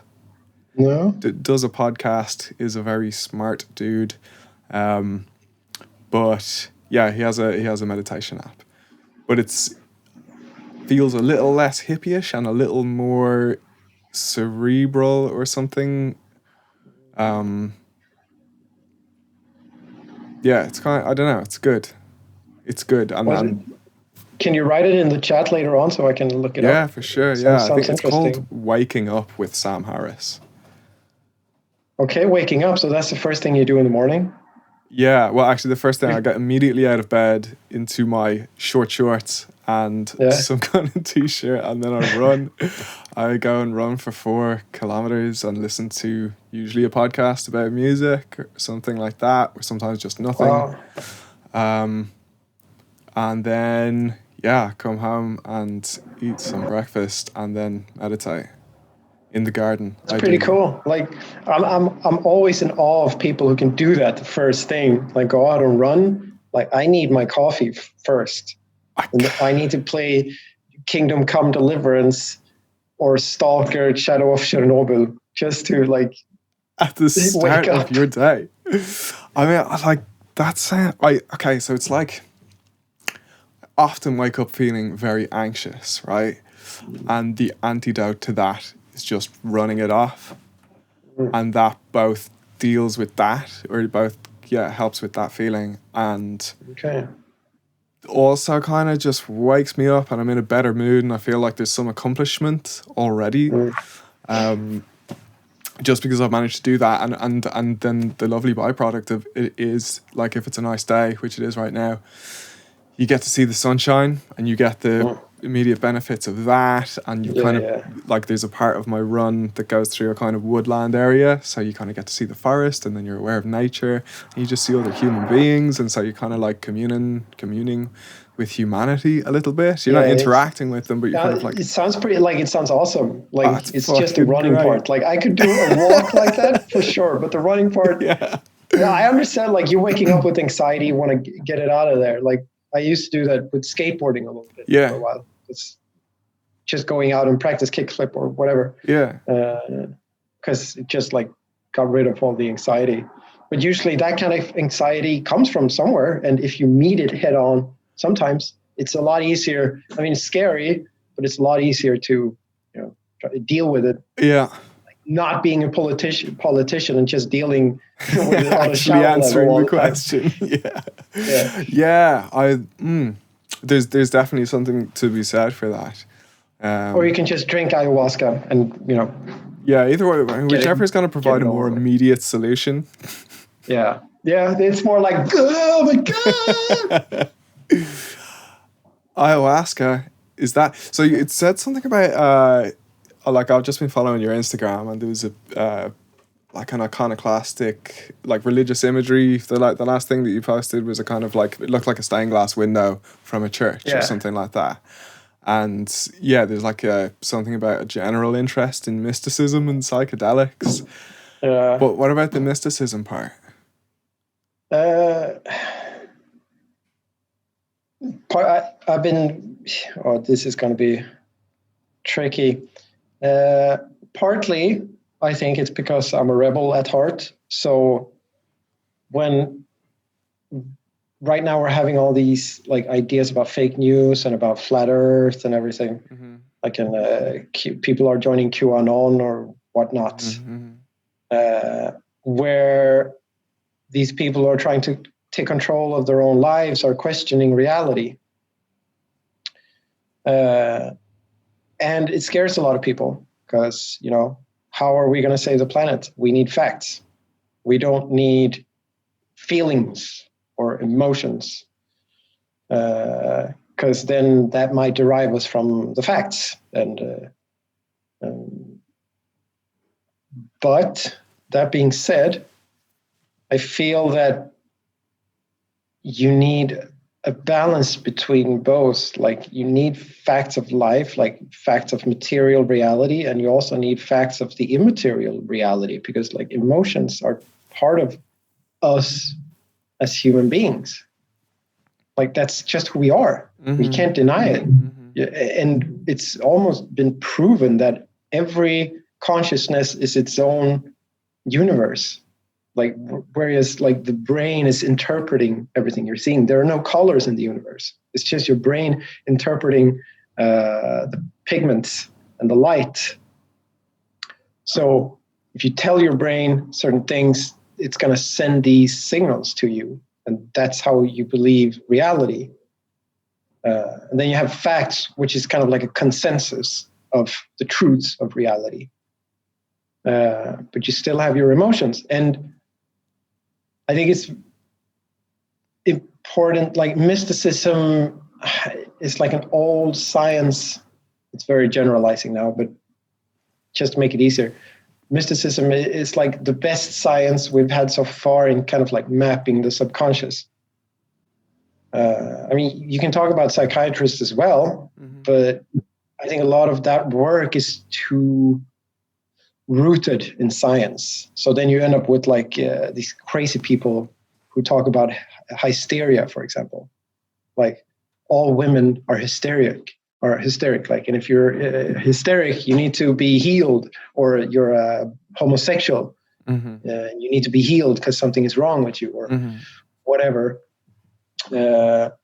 No. Does a podcast, is a very smart dude. But yeah, he has a meditation app. But it's feels a little less hippie-ish and a little more cerebral or something. It's kind of, I don't know, it's good. It's good. Can you write it in the chat later on so I can look it up? Yeah, for sure. I think it's called Waking Up with Sam Harris. Okay, waking up. So that's the first thing you do in the morning? Yeah, well, actually, the first thing I got immediately out of bed into my short shorts and Yeah. some kind of t-shirt, and then I run. I go and run for 4 kilometers and listen to usually a podcast about music or something like that, or sometimes just nothing. Wow. And then come home and eat some breakfast and then meditate in the garden. It's pretty Ideally. cool. Like I'm always in awe of people who can do that the first thing, like go out and run. Like I need my coffee first. And I need to play Kingdom Come Deliverance or Stalker Shadow of Chernobyl just to like At the start wake up. of your day. I mean, I like that's right. Okay, so it's like I often wake up feeling very anxious, right? And the antidote to that is just running it off. And that both deals with that, or both helps with that feeling, and Okay. also kind of just wakes me up and I'm in a better mood and I feel like there's some accomplishment already. Just because I've managed to do that, and then the lovely byproduct of it is, like, if it's a nice day, which it is right now, you get to see the sunshine and you get the immediate benefits of that, and you like, there's a part of my run that goes through a kind of woodland area, so you kind of get to see the forest, and then you're aware of nature, and you just see other human beings, and so you're kind of like communing with humanity a little bit. You're not interacting with them, but you're kind of like... It sounds pretty, like, it sounds awesome. Like, it's just the running great. part. Like, I could do a walk like that for sure, but the running part... Yeah, I understand, like, you're waking up with anxiety, you want to get it out of there. Like, I used to do that with skateboarding a little bit for a while. It's just going out and practice kickflip or whatever. Yeah. Because it just, like, got rid of all the anxiety. But usually that kind of anxiety comes from somewhere, and if you meet it head on, sometimes it's a lot easier. I mean, it's scary, but it's a lot easier to, try to deal with it. Yeah. Like not being a politician and just dealing with it on a actually answering level the question. There's definitely something to be said for that. Or you can just drink ayahuasca and, either way, whichever is going to provide a more immediate solution. Yeah, it's more like, oh my God. Ayahuasca, is that so? It said something about like, I've just been following your Instagram, and there was a like an iconoclastic, like, religious imagery. The last thing that you posted was a kind of like, it looked like a stained glass window from a church or something like that. And there's like something about a general interest in mysticism and psychedelics. But what about the mysticism part? I've been... this is going to be tricky. Partly, I think it's because I'm a rebel at heart. So when right now we're having all these, like, ideas about fake news and about flat Earth and everything, like, people are joining QAnon or whatnot, where these people are trying to take control of their own lives, are questioning reality. And it scares a lot of people because, how are we going to save the planet? We need facts. We don't need feelings or emotions, because then that might derive us from the facts. But that being said, I feel that you need a balance between both. Like, you need facts of life, like facts of material reality, and you also need facts of the immaterial reality, because, like, emotions are part of us as human beings. Like, that's just who we are. We can't deny it. And it's almost been proven that every consciousness is its own universe. Like, whereas, like, the brain is interpreting everything you're seeing. There are no colors in the universe. It's just your brain interpreting the pigments and the light. So if you tell your brain certain things, it's going to send these signals to you. And that's how you believe reality. And then you have facts, which is kind of like a consensus of the truths of reality. But you still have your emotions. And I think it's important, like, mysticism, it's like an old science. It's very generalizing now, but just to make it easier, mysticism is like the best science we've had so far in kind of like mapping the subconscious. I mean, you can talk about psychiatrists as well, but I think a lot of that work is too rooted in science. So then you end up with like these crazy people who talk about hysteria, for example. Like all women are hysteric. Like, and if you're hysteric, you need to be healed, or you're a homosexual. You need to be healed because something is wrong with you, or whatever. But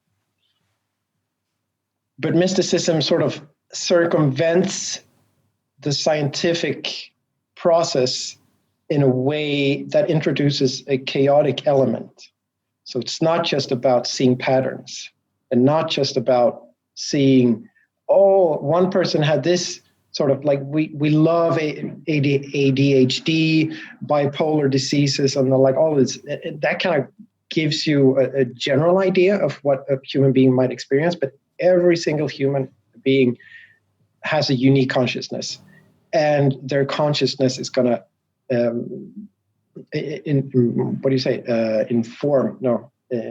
mysticism sort of circumvents the scientific process in a way that introduces a chaotic element. So it's not just about seeing patterns, and not just about seeing, oh, one person had this sort of like, we love ADHD, bipolar diseases, and like all this. That kind of gives you a general idea of what a human being might experience, but every single human being has a unique consciousness, and their consciousness is going to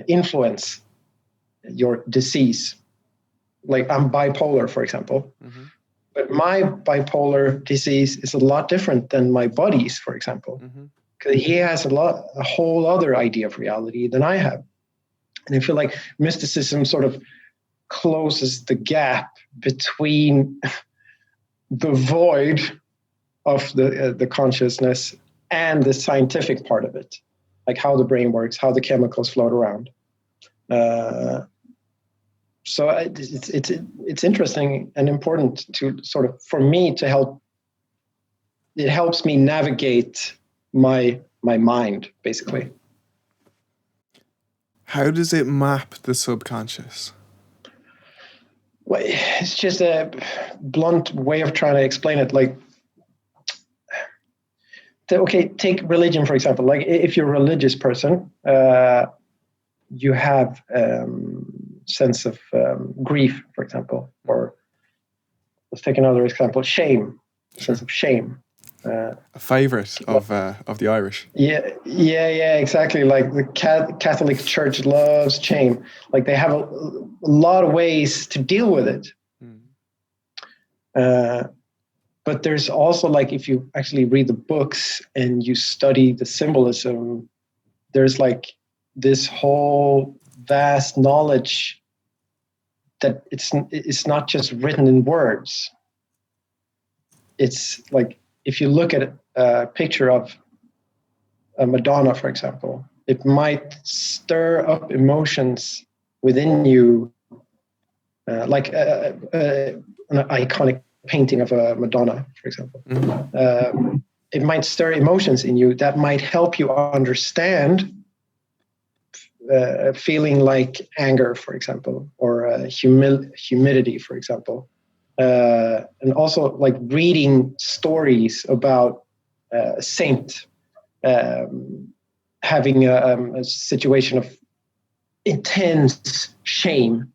influence your disease. Like I'm bipolar, for example, but my bipolar disease is a lot different than my buddy's, for example, because he has a whole other idea of reality than I have. And I feel like mysticism sort of closes the gap between the void of the consciousness and the scientific part of it, like how the brain works, how the chemicals float around. So it's interesting and important to sort of, for me, to help. It helps me navigate my mind, basically. How does it map the subconscious? Well, it's just a blunt way of trying to explain it. Like, okay, take religion, for example. Like if you're a religious person, you have sense of grief, for example, or let's take another example, shame, sense of shame. A favorite of the Irish. Yeah, exactly. Like the Catholic Church loves shame. Like they have a lot of ways to deal with it. But there's also, like, if you actually read the books and you study the symbolism, there's like this whole vast knowledge that it's not just written in words. It's like, if you look at a picture of a Madonna, for example, it might stir up emotions within you, like an iconic painting of a Madonna, for example. It might stir emotions in you that might help you understand feeling like anger, for example, or humidity, for example. And also like reading stories about a saint having a situation of intense shame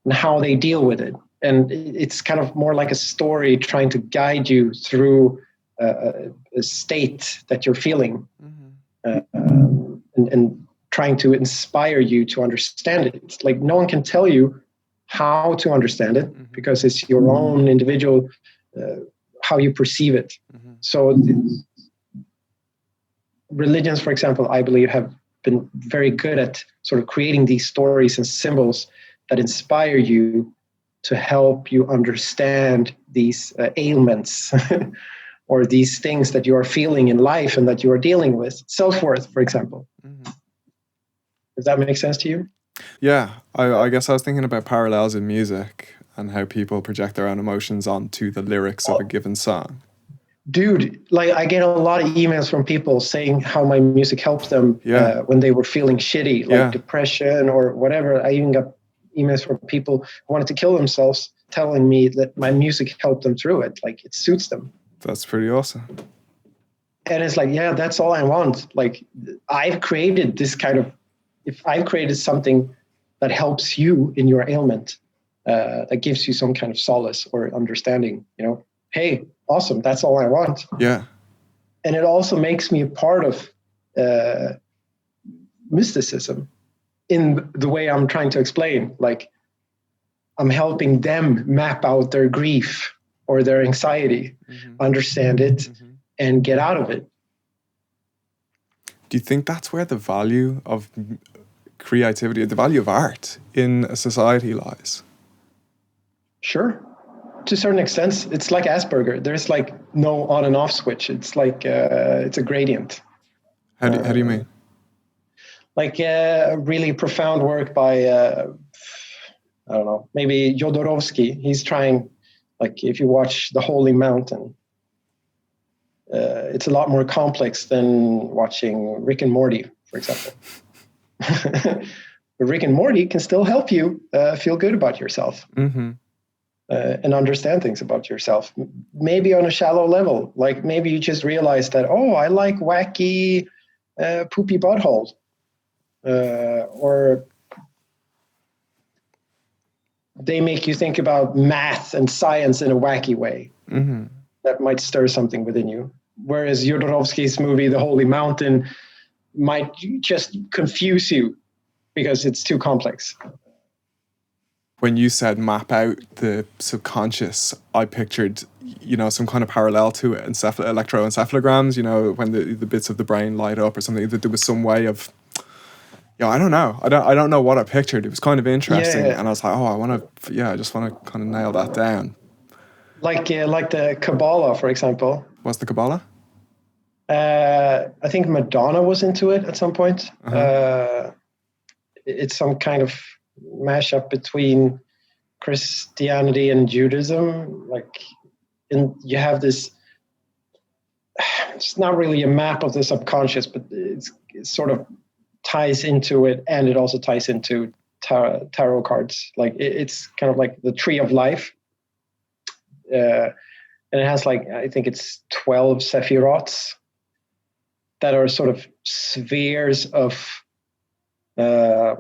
and how they deal with it. And it's kind of more like a story trying to guide you through a state that you're feeling, and trying to inspire you to understand it. It's like no one can tell you how to understand it, because it's your own individual, how you perceive it. So religions, for example, I believe have been very good at sort of creating these stories and symbols that inspire you to help you understand these ailments or these things that you are feeling in life and that you are dealing with. Self-worth, for example. Does that make sense to you? Yeah, I guess I was thinking about parallels in music and how people project their own emotions onto the lyrics of a given song. Dude, like I get a lot of emails from people saying how my music helped them when they were feeling shitty, like depression or whatever. I even got emails from people who wanted to kill themselves telling me that my music helped them through it. Like it suits them. That's pretty awesome. And it's like, yeah, that's all I want. Like I've created this kind of, if I've created something that helps you in your ailment, that gives you some kind of solace or understanding. Hey, awesome, that's all I want. Yeah. And it also makes me a part of mysticism in the way I'm trying to explain. Like, I'm helping them map out their grief or their anxiety, understand it, and get out of it. Do you think that's where the value of creativity, the value of art in a society lies? Sure. To a certain extent, it's like Asperger. There's like no on and off switch. It's like it's a gradient. How do you mean? Like really profound work by I don't know, maybe Jodorowsky. He's trying, like, if you watch The Holy Mountain, it's a lot more complex than watching Rick and Morty, for example. But Rick and Morty can still help you feel good about yourself and understand things about yourself. Maybe on a shallow level, like maybe you just realize that, oh, I like wacky poopy butthole. Or they make you think about math and science in a wacky way that might stir something within you. Whereas Jodorowsky's movie, The Holy Mountain, might just confuse you because it's too complex. When you said map out the subconscious, I pictured, some kind of parallel to electroencephalograms, when the bits of the brain light up or something, that there was some way of, I don't know. I don't know what I pictured. It was kind of interesting. And I was like, I just want to kind of nail that down. Like the Kabbalah, for example. What's the Kabbalah? I think Madonna was into it at some point. It's some kind of mashup between Christianity and Judaism. You have this, it's not really a map of the subconscious, but it sort of ties into it, and it also ties into tarot cards. Like it's kind of like the tree of life. And it has I think it's 12 sephiroths that are sort of spheres of the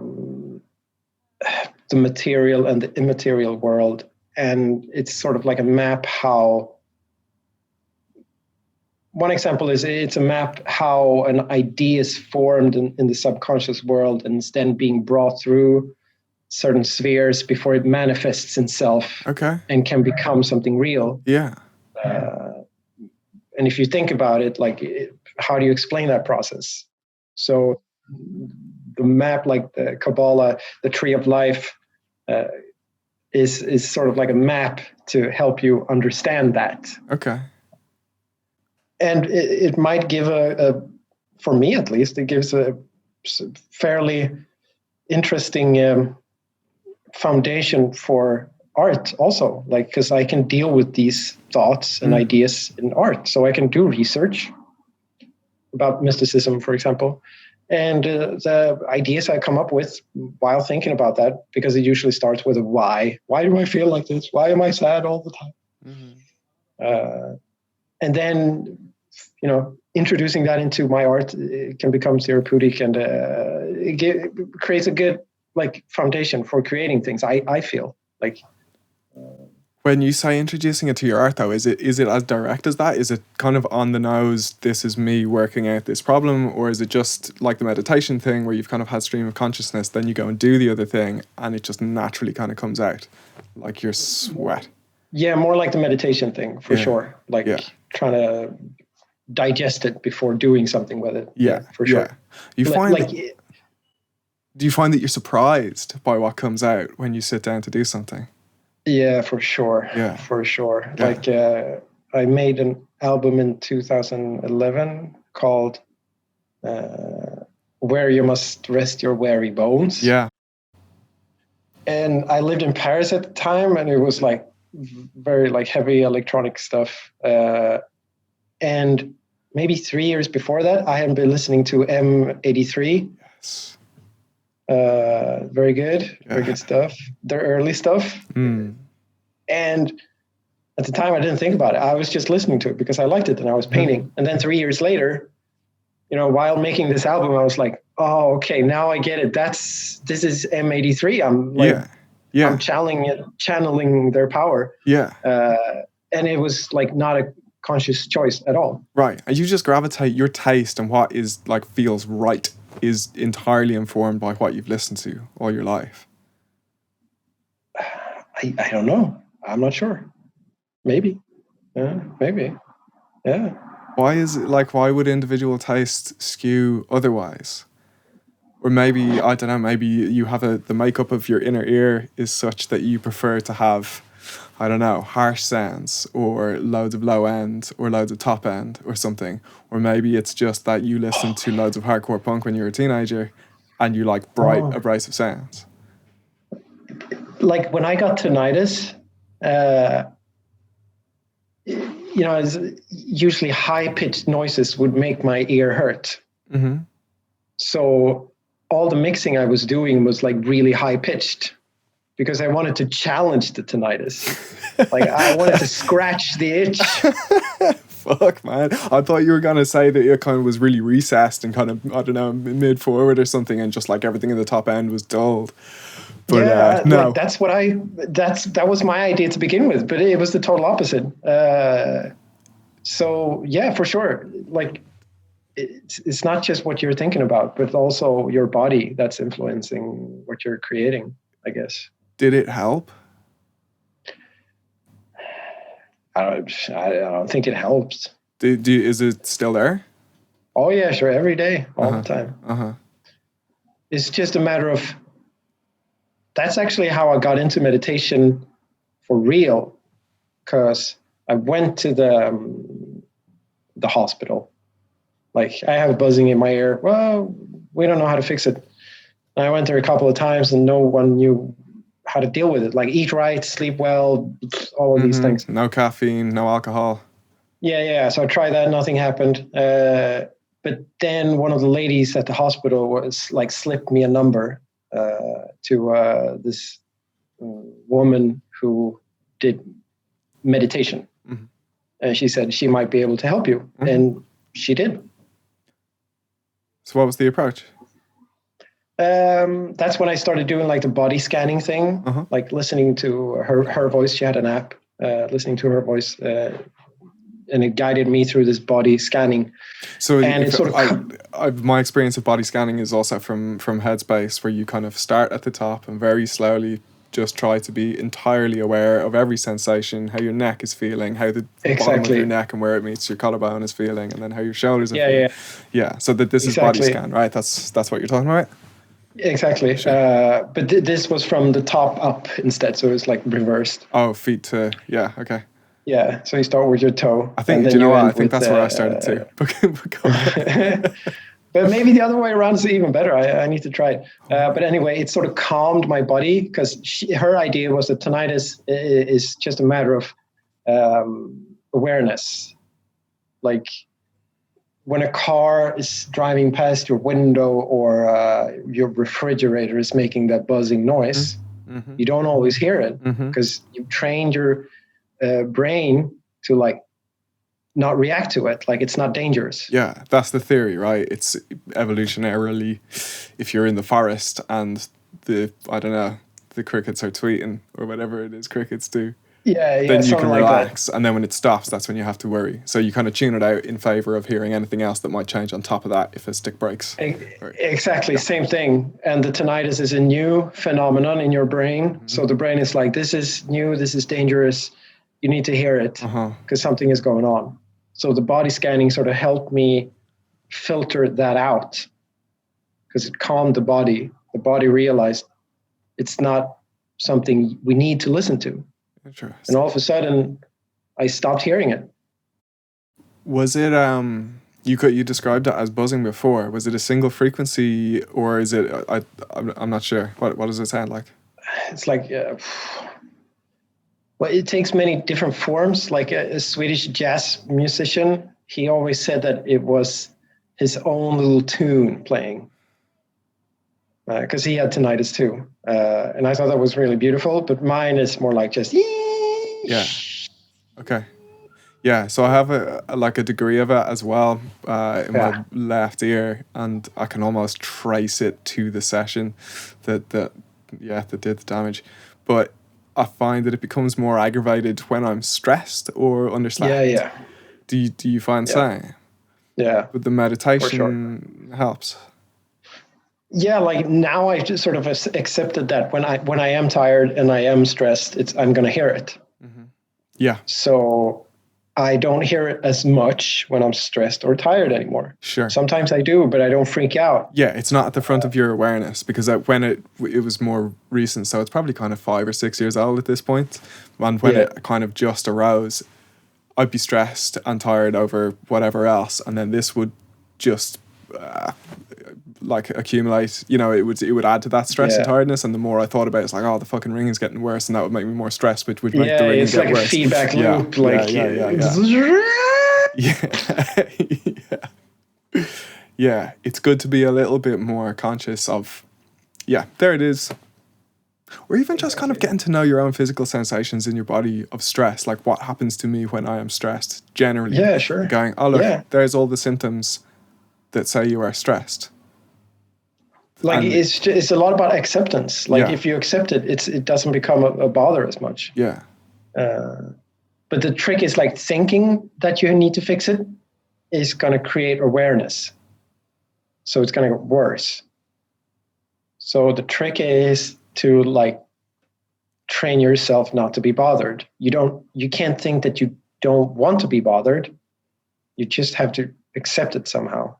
material and the immaterial world. And it's sort of like a map how, one example is it's a map how an idea is formed in the subconscious world and is then being brought through certain spheres before it manifests itself and can become something real. Yeah. And if you think about it, how do you explain that process? So the map, like the Kabbalah, the tree of life, is sort of like a map to help you understand that. Okay. And it might give for me at least, it gives a fairly interesting foundation for art also, because I can deal with these thoughts and ideas in art. So I can do research about mysticism, for example, and the ideas I come up with while thinking about that, because it usually starts with a why. Why do I feel like this? Why am I sad all the time? And then, introducing that into my art, it can become therapeutic, and it creates a good foundation for creating things. I feel like. When you say introducing it to your art, though, is it as direct as that? Is it kind of on the nose, this is me working out this problem? Or is it just like the meditation thing where you've kind of had stream of consciousness, then you go and do the other thing and it just naturally kind of comes out like your sweat? Yeah, more like the meditation thing, for sure. Trying to digest it before doing something with it. Yeah, for sure. Yeah. Do you find that you're surprised by what comes out when you sit down to do something? Yeah, for sure. Yeah. For sure. Yeah. I made an album in 2011 called Where You Must Rest Your Weary Bones. Yeah. And I lived in Paris at the time, and it was very heavy electronic stuff. And maybe 3 years before that, I had been listening to M83. Yes. Very good. Yeah. Very good stuff. Their early stuff. And at the time, I didn't think about it. I was just listening to it because I liked it and I was painting. And then 3 years later, while making this album, I was like, oh, okay, now I get it. This is M83. I'm Yeah. I'm channeling their power. Yeah. And it was like not a conscious choice at all. Right. And you just gravitate, your taste and what is like feels right is entirely informed by what you've listened to all your life. I don't know. I'm not sure. Maybe. Maybe. Yeah. Why is it like, why would individual taste skew otherwise? Or maybe, I don't know, maybe you have the makeup of your inner ear is such that you prefer to have, I don't know, harsh sounds or loads of low end or loads of top end or something. Or maybe it's just that you listened to loads of hardcore punk when you were a teenager and you like bright, abrasive sounds. Like when I got tinnitus, usually high-pitched noises would make my ear hurt. Mm-hmm. So all the mixing I was doing was like really high-pitched because I wanted to challenge the tinnitus. Like I wanted to scratch the itch. Fuck, man. I thought you were going to say that it kind of was really recessed and kind of, I don't know, mid-forward or something, and just like everything in the top end was dulled. But yeah, no. Like that was my idea to begin with, but it was the total opposite. So yeah, for sure. Like it's not just what you're thinking about, but also your body that's influencing what you're creating, I guess. Did it help? I don't think it helps. Is it still there? Oh yeah, sure. Every day, all the time. It's just a matter of. That's actually how I got into meditation for real, because I went to the hospital. Like I have buzzing in my ear. Well, we don't know how to fix it. And I went there a couple of times, and no one knew how to deal with it. Like eat right, sleep well, all of these things. No caffeine, no alcohol. Yeah. So I tried that. Nothing happened. But then one of the ladies at the hospital was like slipped me a number to this woman who did meditation. Mm-hmm. And she said she might be able to help you. Mm-hmm. And she did. So what was the approach? That's when I started doing like the body scanning thing, like listening to her voice. She had an app, listening to her voice, and it guided me through this body scanning. So and it's sort of my experience of body scanning is also from Headspace, where you kind of start at the top and very slowly just try to be entirely aware of every sensation, how your neck is feeling, how the bottom of your neck and where it meets your collarbone is feeling, and then how your shoulders are feeling. Yeah. So that this is body scan, right? That's what you're talking about. Exactly. Sure. But this was from the top up instead, so it's like reversed. Oh, feet to okay. Yeah, so you start with your toe. I think, do you know what? I think that's where I started too. But maybe the other way around is even better. I need to try it. But anyway, it sort of calmed my body, because her idea was that tinnitus is just a matter of awareness. Like when a car is driving past your window or your refrigerator is making that buzzing noise, you don't always hear it because you've trained your brain to like not react to it, like it's not dangerous. Yeah, that's the theory, right? It's evolutionarily, if you're in the forest and the crickets are tweeting or whatever it is crickets do, then you can relax, and then when it stops, that's when you have to worry. So you kind of tune it out in favor of hearing anything else that might change on top of that if a stick breaks. Exactly, same thing. And the tinnitus is a new phenomenon in your brain. So the brain is like, this is new, this is dangerous, you need to hear it because something is going on. So the body scanning sort of helped me filter that out, because it calmed the body. The body realized it's not something we need to listen to. And all of a sudden, I stopped hearing it. Was it, you described it as buzzing before. Was it a single frequency, or is it, I'm not sure. What does it sound like? It's like... well, it takes many different forms. Like a Swedish jazz musician, he always said that it was his own little tune playing, because he had tinnitus too. And I thought that was really beautiful, but mine is more like just... Yeah. Okay. Yeah, so I have a degree of it as well in my left ear, and I can almost trace it to the session that that did the damage. But I find that it becomes more aggravated when I'm stressed or underslept. Yeah. Do you find same? Yeah. But the For sure. meditation helps. Yeah, like now I just sort of accepted that when I am tired and I am stressed, I'm going to hear it. Mm-hmm. Yeah. So I don't hear it as much when I'm stressed or tired anymore. Sure. Sometimes I do, but I don't freak out. Yeah, it's not at the front of your awareness, because when it was more recent, so it's probably kind of 5 or 6 years old at this point. And when it kind of just arose, I'd be stressed and tired over whatever else, and then this would just like accumulate. You know, it would add to that stress and tiredness. And the more I thought about it, it's like, oh, the fucking ringing's getting worse, and that would make me more stressed, which would make the ringing it's get like worse. A feedback loop. Yeah, it's good to be a little bit more conscious of. Yeah, there it is. Or even just kind of getting to know your own physical sensations in your body of stress, like what happens to me when I am stressed. Generally, yeah, sure. Going, oh look, there's all the symptoms that say you are stressed. Like, and it's a lot about acceptance. Like, if you accept it, it doesn't become a bother as much. Yeah. But the trick is, like, thinking that you need to fix it is going to create awareness. So it's going to get worse. So the trick is to, like, train yourself not to be bothered. You can't think that you don't want to be bothered. You just have to accept it somehow.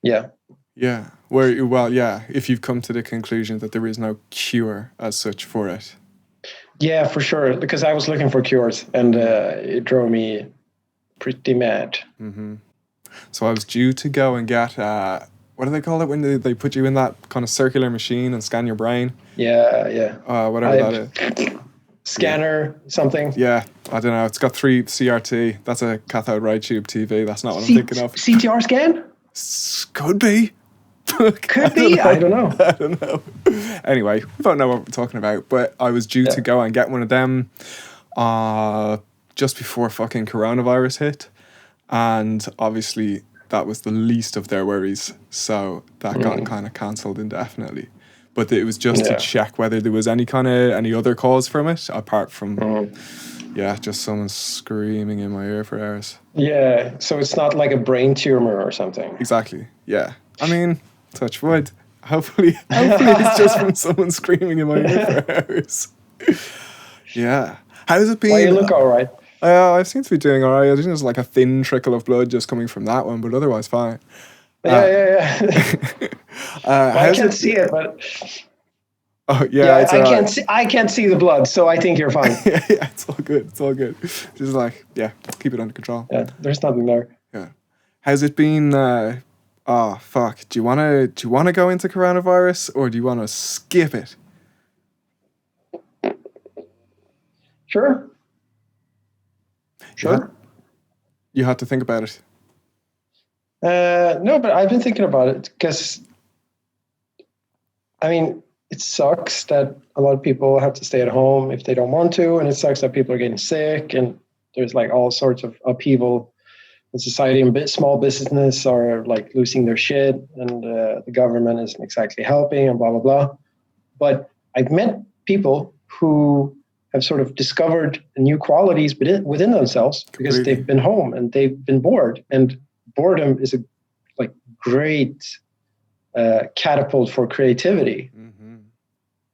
Yeah. Yeah. If you've come to the conclusion that there is no cure as such for it. Yeah, for sure. Because I was looking for cures, and it drove me pretty mad. Mm-hmm. So I was due to go and get, what do they call it when they put you in that kind of circular machine and scan your brain? Yeah. Whatever that is. Scanner, something. Yeah, I don't know. It's got 3 CRT. That's a cathode ray tube TV. That's not what I'm thinking of. CTR scan? Could be. I don't know. Anyway, we don't know what we're talking about, but I was due to go and get one of them just before fucking coronavirus hit, and obviously that was the least of their worries, so that got kind of cancelled indefinitely. But it was just to check whether there was any other cause from it, apart from just someone screaming in my ear for hours. Yeah, so it's not like a brain tumor or something. Exactly. Yeah, I mean, touch wood. Hopefully it's just from someone screaming in my ear for hours. Yeah. How's it been? Well, you look all right. I seem to be doing all right. I think there's like a thin trickle of blood just coming from that one, but otherwise fine. Yeah. I can't see it, but I can't see the blood, so I think you're fine. Yeah, it's all good. Just like, keep it under control. Yeah, there's nothing there. Yeah. How's it been? Oh fuck! Do you wanna go into coronavirus, or do you wanna skip it? Sure. You had to think about it. No, but I've been thinking about it because, I mean, it sucks that a lot of people have to stay at home if they don't want to, and it sucks that people are getting sick, and there's like all sorts of upheaval in society, and small business are like losing their shit, and the government isn't exactly helping, and blah, blah, blah. But I've met people who have sort of discovered new qualities within themselves because they've been home and they've been bored, and boredom is a great catapult for creativity. Mm-hmm.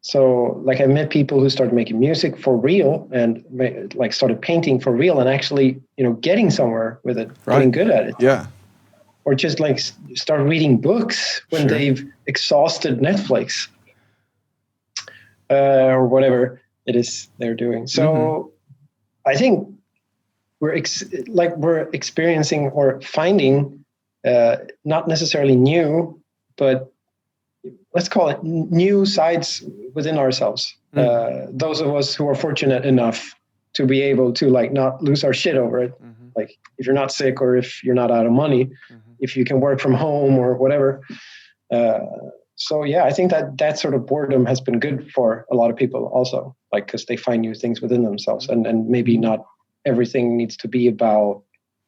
So like I met people who started making music for real and like started painting for real and actually, getting somewhere with it, getting good at it. Yeah. Or just like start reading books when they've exhausted Netflix or whatever it is they're doing. So I think we're experiencing or finding not necessarily new, but let's call it new sides within ourselves. Those of us who are fortunate enough to be able to like not lose our shit over it. Mm-hmm. Like if you're not sick or if you're not out of money, if you can work from home or whatever. So I think that sort of boredom has been good for a lot of people also, like, cause they find new things within themselves and maybe not everything needs to be about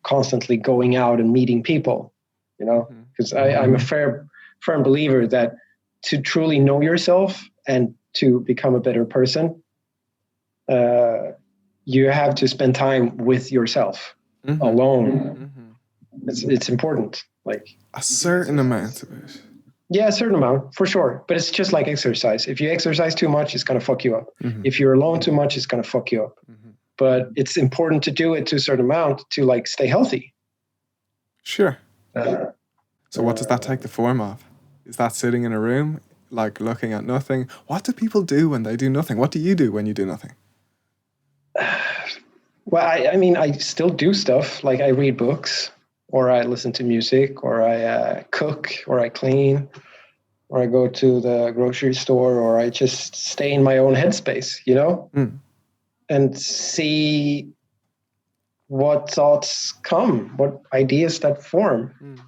constantly going out and meeting people, because I'm a firm believer that to truly know yourself and to become a better person, you have to spend time with yourself alone. It's important. Like a certain amount of it. Yeah, a certain amount, for sure. But it's just like exercise. If you exercise too much, it's going to fuck you up. If you're alone too much, it's going to fuck you up. But it's important to do it to a certain amount to like stay healthy. Sure. So what does that take the form of? Is that sitting in a room, like looking at nothing? What do people do when they do nothing? What do you do when you do nothing? Well, I mean, I still do stuff. Like I read books, or I listen to music, or I cook, or I clean, or I go to the grocery store, or I just stay in my own headspace, you know, and see what thoughts come, what ideas that form.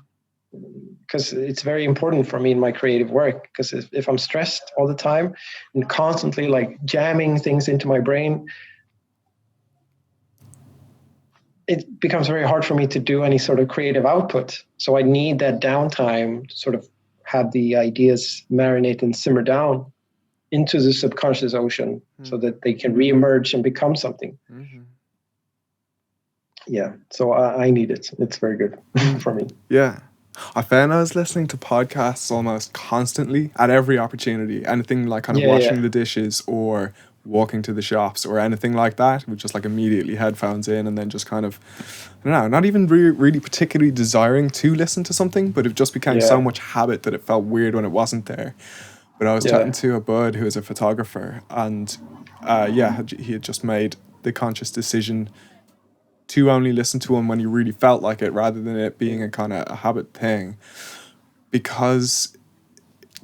Because it's very important for me in my creative work. Because if I'm stressed all the time and constantly like jamming things into my brain, it becomes very hard for me to do any sort of creative output. So I need that downtime to sort of have the ideas marinate and simmer down into the subconscious ocean so that they can reemerge and become something. Yeah, so I need it. It's very good for me. Yeah. I found I was listening to podcasts almost constantly at every opportunity. Anything like kind of washing the dishes or walking to the shops or anything like that, with just like immediately headphones in and then just kind of, I don't know, not even really particularly desiring to listen to something, but it just became so much habit that it felt weird when it wasn't there. But I was chatting to a bud who is a photographer, and he had just made the conscious decision to only listen to him when he really felt like it, rather than it being a kind of a habit thing, because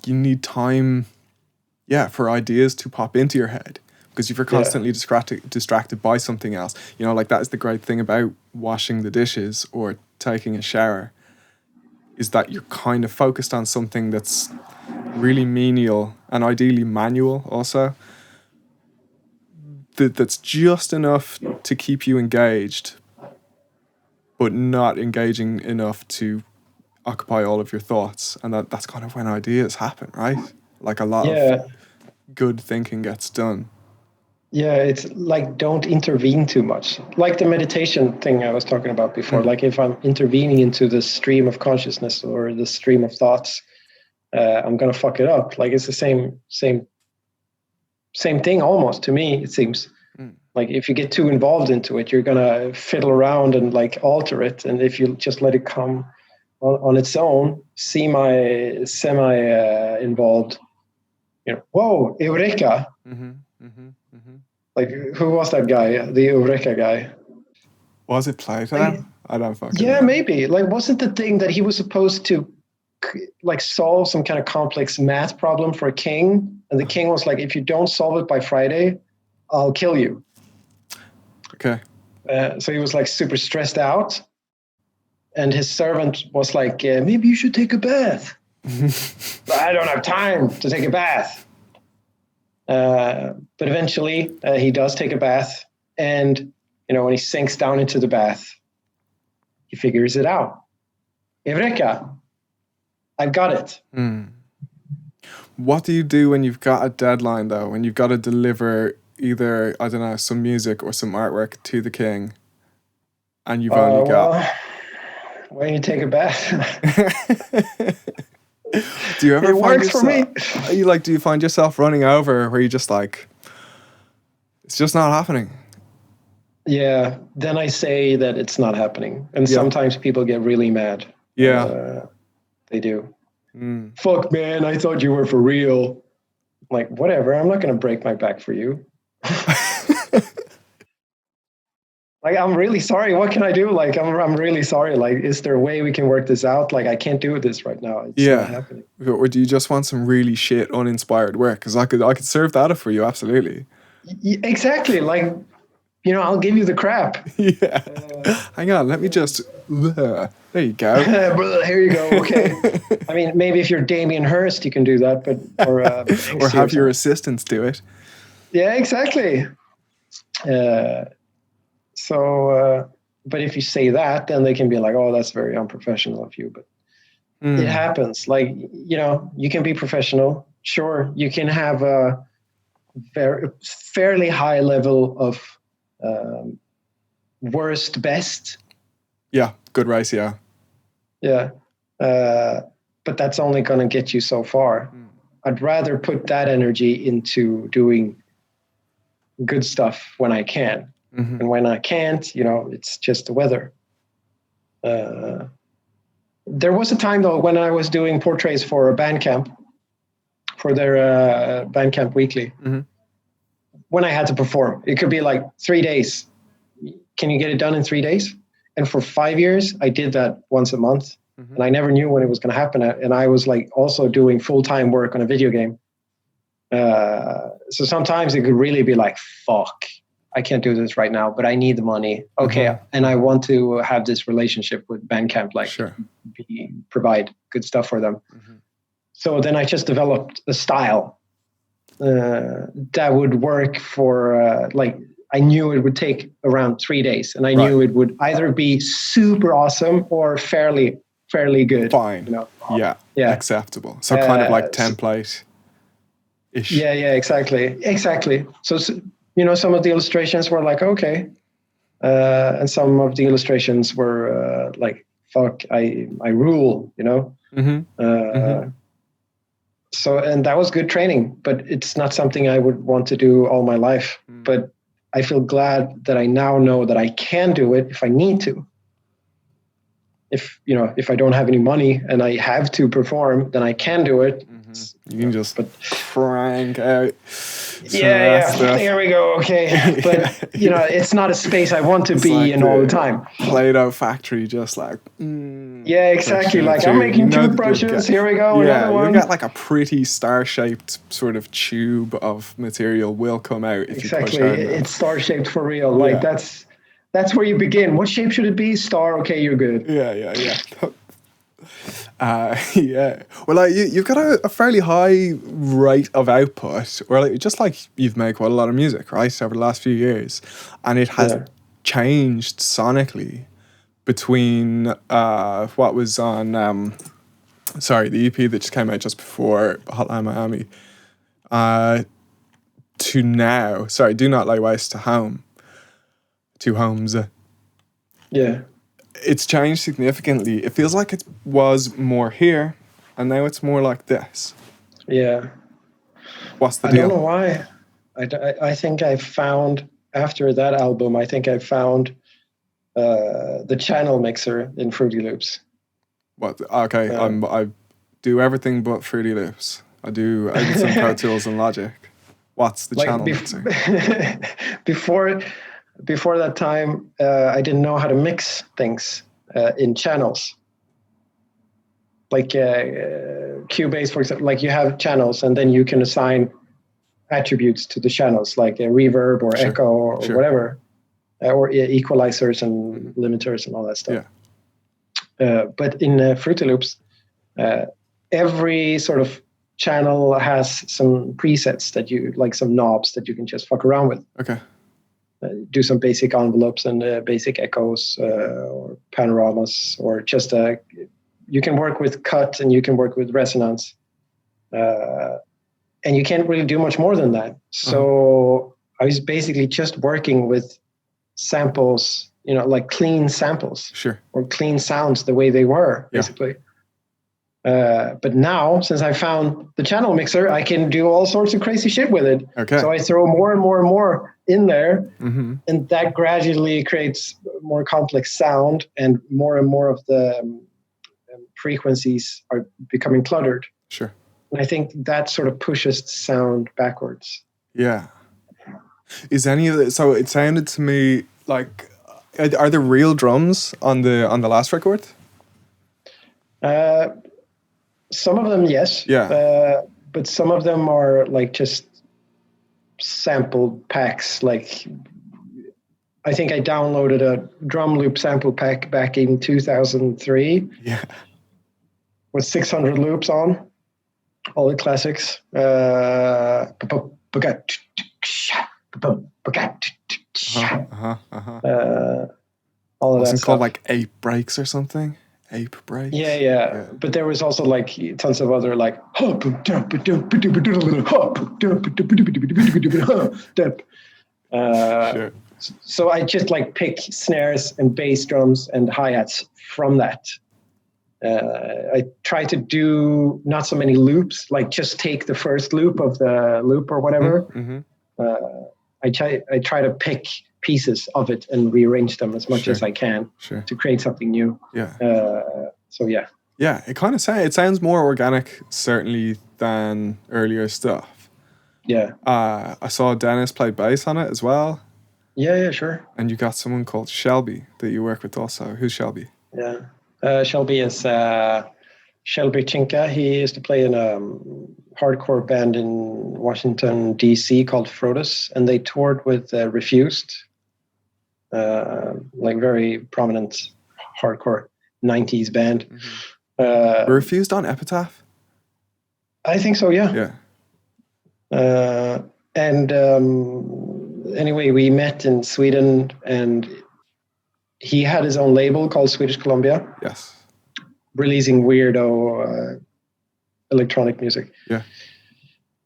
you need time, for ideas to pop into your head. Because if you're constantly distracted by something else, you know, like that is the great thing about washing the dishes or taking a shower, is that you're kind of focused on something that's really menial and ideally manual also. That's just enough to keep you engaged, but not engaging enough to occupy all of your thoughts. And that's kind of when ideas happen, right? Like a lot of good thinking gets done. Yeah, it's like don't intervene too much. Like the meditation thing I was talking about before. Like if I'm intervening into the stream of consciousness or the stream of thoughts, I'm gonna fuck it up. Like it's the same thing almost, to me, it seems. Like if you get too involved into it, you're gonna fiddle around and like alter it. And if you just let it come on its own, semi involved, you know, whoa, Eureka. Like who was that guy? The Eureka guy. Was it Plato? I don't fucking know. Maybe. Like wasn't the thing that he was supposed to like solve some kind of complex math problem for a king, and the king was like, if you don't solve it by Friday, I'll kill you. Okay. So he was like super stressed out, and his servant was like, maybe you should take a bath. But I don't have time to take a bath. But eventually he does take a bath, and you know, when he sinks down into the bath, he figures it out. Eureka! I've got it. What do you do when you've got a deadline, though? When you've got to deliver either, I don't know, some music or some artwork to the king, and you've only got... when you take a bath. Do you ever it works for me. Do you find yourself running over where you just like, it's just not happening? Yeah, then I say that it's not happening. And sometimes people get really mad. Yeah. They do. Fuck, man, I thought you were for real. I'm like, whatever, I'm not going to break my back for you. Like, I'm really sorry. What can I do? Like, I'm really sorry. Like, is there a way we can work this out? Like, I can't do this right now. It's not happening. Or do you just want some really shit, uninspired work? Because I could serve that up for you, absolutely. Exactly. Like, you know, I'll give you the crap. Hang on, let me just... There you go. Here you go. Okay. I mean, maybe if you're Damien Hirst, you can do that, but or have your assistants do it. Yeah, exactly. But if you say that, then they can be like, "Oh, that's very unprofessional of you." But it happens. Like, you can be professional. Sure, you can have a fairly high level of worst best. Yeah, good ratio. Yeah. But that's only going to get you so far. I'd rather put that energy into doing good stuff when I can. And when I can't, it's just the weather. There was a time, though, when I was doing portraits for a Bandcamp, for their Bandcamp Weekly, when I had to perform. It could be like 3 days. Can you get it done in 3 days? And for 5 years, I did that once a month. And I never knew when it was going to happen. And I was like also doing full-time work on a video game. So sometimes it could really be like, fuck, I can't do this right now, but I need the money. Okay. And I want to have this relationship with Bandcamp, like provide good stuff for them. So then I just developed a style that would work for like, I knew it would take around 3 days, and I knew it would either be super awesome or fairly good. Fine. Yeah. Acceptable. So kind of like template-ish. Yeah, exactly. So, some of the illustrations were like, okay. And some of the illustrations were like, fuck, I rule, So, and that was good training, but it's not something I would want to do all my life. But I feel glad that I now know that I can do it if I need to. If I don't have any money and I have to perform, then I can do it. You can just crank out. There we go. Okay. But, it's not a space I want to be like in all the time. Play-Doh factory, just like... yeah, exactly. Like, I'm making toothbrushes. Here we go. Yeah, another one. You get like a pretty star-shaped sort of tube of material will come out if you push hard enough. It's star-shaped for real. Like, that's where you begin. What shape should it be? Star. Okay, you're good. Yeah. Well, like you've got a fairly high rate of output, or like just like you've made quite a lot of music, right, over the last few years, and it has changed sonically between what was on the EP that just came out just before Hotline Miami to now. Do Not Lay Waste to Home. 2 homes. Yeah. It's changed significantly. It feels like it was more here, and now it's more like this. Yeah. What's the deal? I don't know why. I think I found, after that album, the channel mixer in Fruity Loops. What? Okay, I do everything but Fruity Loops. I do some Pro Tools and Logic. What's the channel mixer? Before that time, I didn't know how to mix things in channels. Like Cubase, for example, like you have channels and then you can assign attributes to the channels, like a reverb or echo or whatever, or equalizers and limiters and all that stuff. Yeah. But in Fruity Loops, every sort of channel has some presets that you, like some knobs that you can just fuck around with. Okay. Do some basic envelopes and basic echoes or panoramas, or just you can work with cut and you can work with resonance, and you can't really do much more than that. So I was basically just working with samples, like clean samples, or clean sounds the way they were, basically. But now, since I found the channel mixer, I can do all sorts of crazy shit with it. Okay. So I throw more and more and more in there, and that gradually creates more complex sound, and more of the frequencies are becoming cluttered. Sure. And I think that sort of pushes the sound backwards. Yeah. Is any of it? So it sounded to me like, are there real drums on the last record? Some of them, yes. Yeah. But some of them are like just sample packs. Like, I think I downloaded a drum loop sample pack back in 2003. Yeah. With 600 loops on, all the classics. All of that Wasn't stuff. called like 8 Breaks or something? Heart.Break. Yeah. But there was also like tons of other like Sure. so I just like pick snares and bass drums and hi-hats from that. I try to do not so many loops, like just take the first loop of the loop or whatever. I try to pick pieces of it and rearrange them as much as I can to create something new. So yeah. Yeah, it kind of sounds more organic, certainly, than earlier stuff. Yeah. I saw Dennis play bass on it as well. Yeah, sure. And you got someone called Shelby that you work with also. Who's Shelby? Yeah. Shelby is Shelby Chinka. He used to play in a hardcore band in Washington, D.C. called Frodus, and they toured with Refused, like very prominent hardcore 90s band. Refused on Epitaph? I think so, yeah. And anyway, we met in Sweden, and he had his own label called Swedish Columbia. Yes. Releasing weirdo electronic music. Yeah.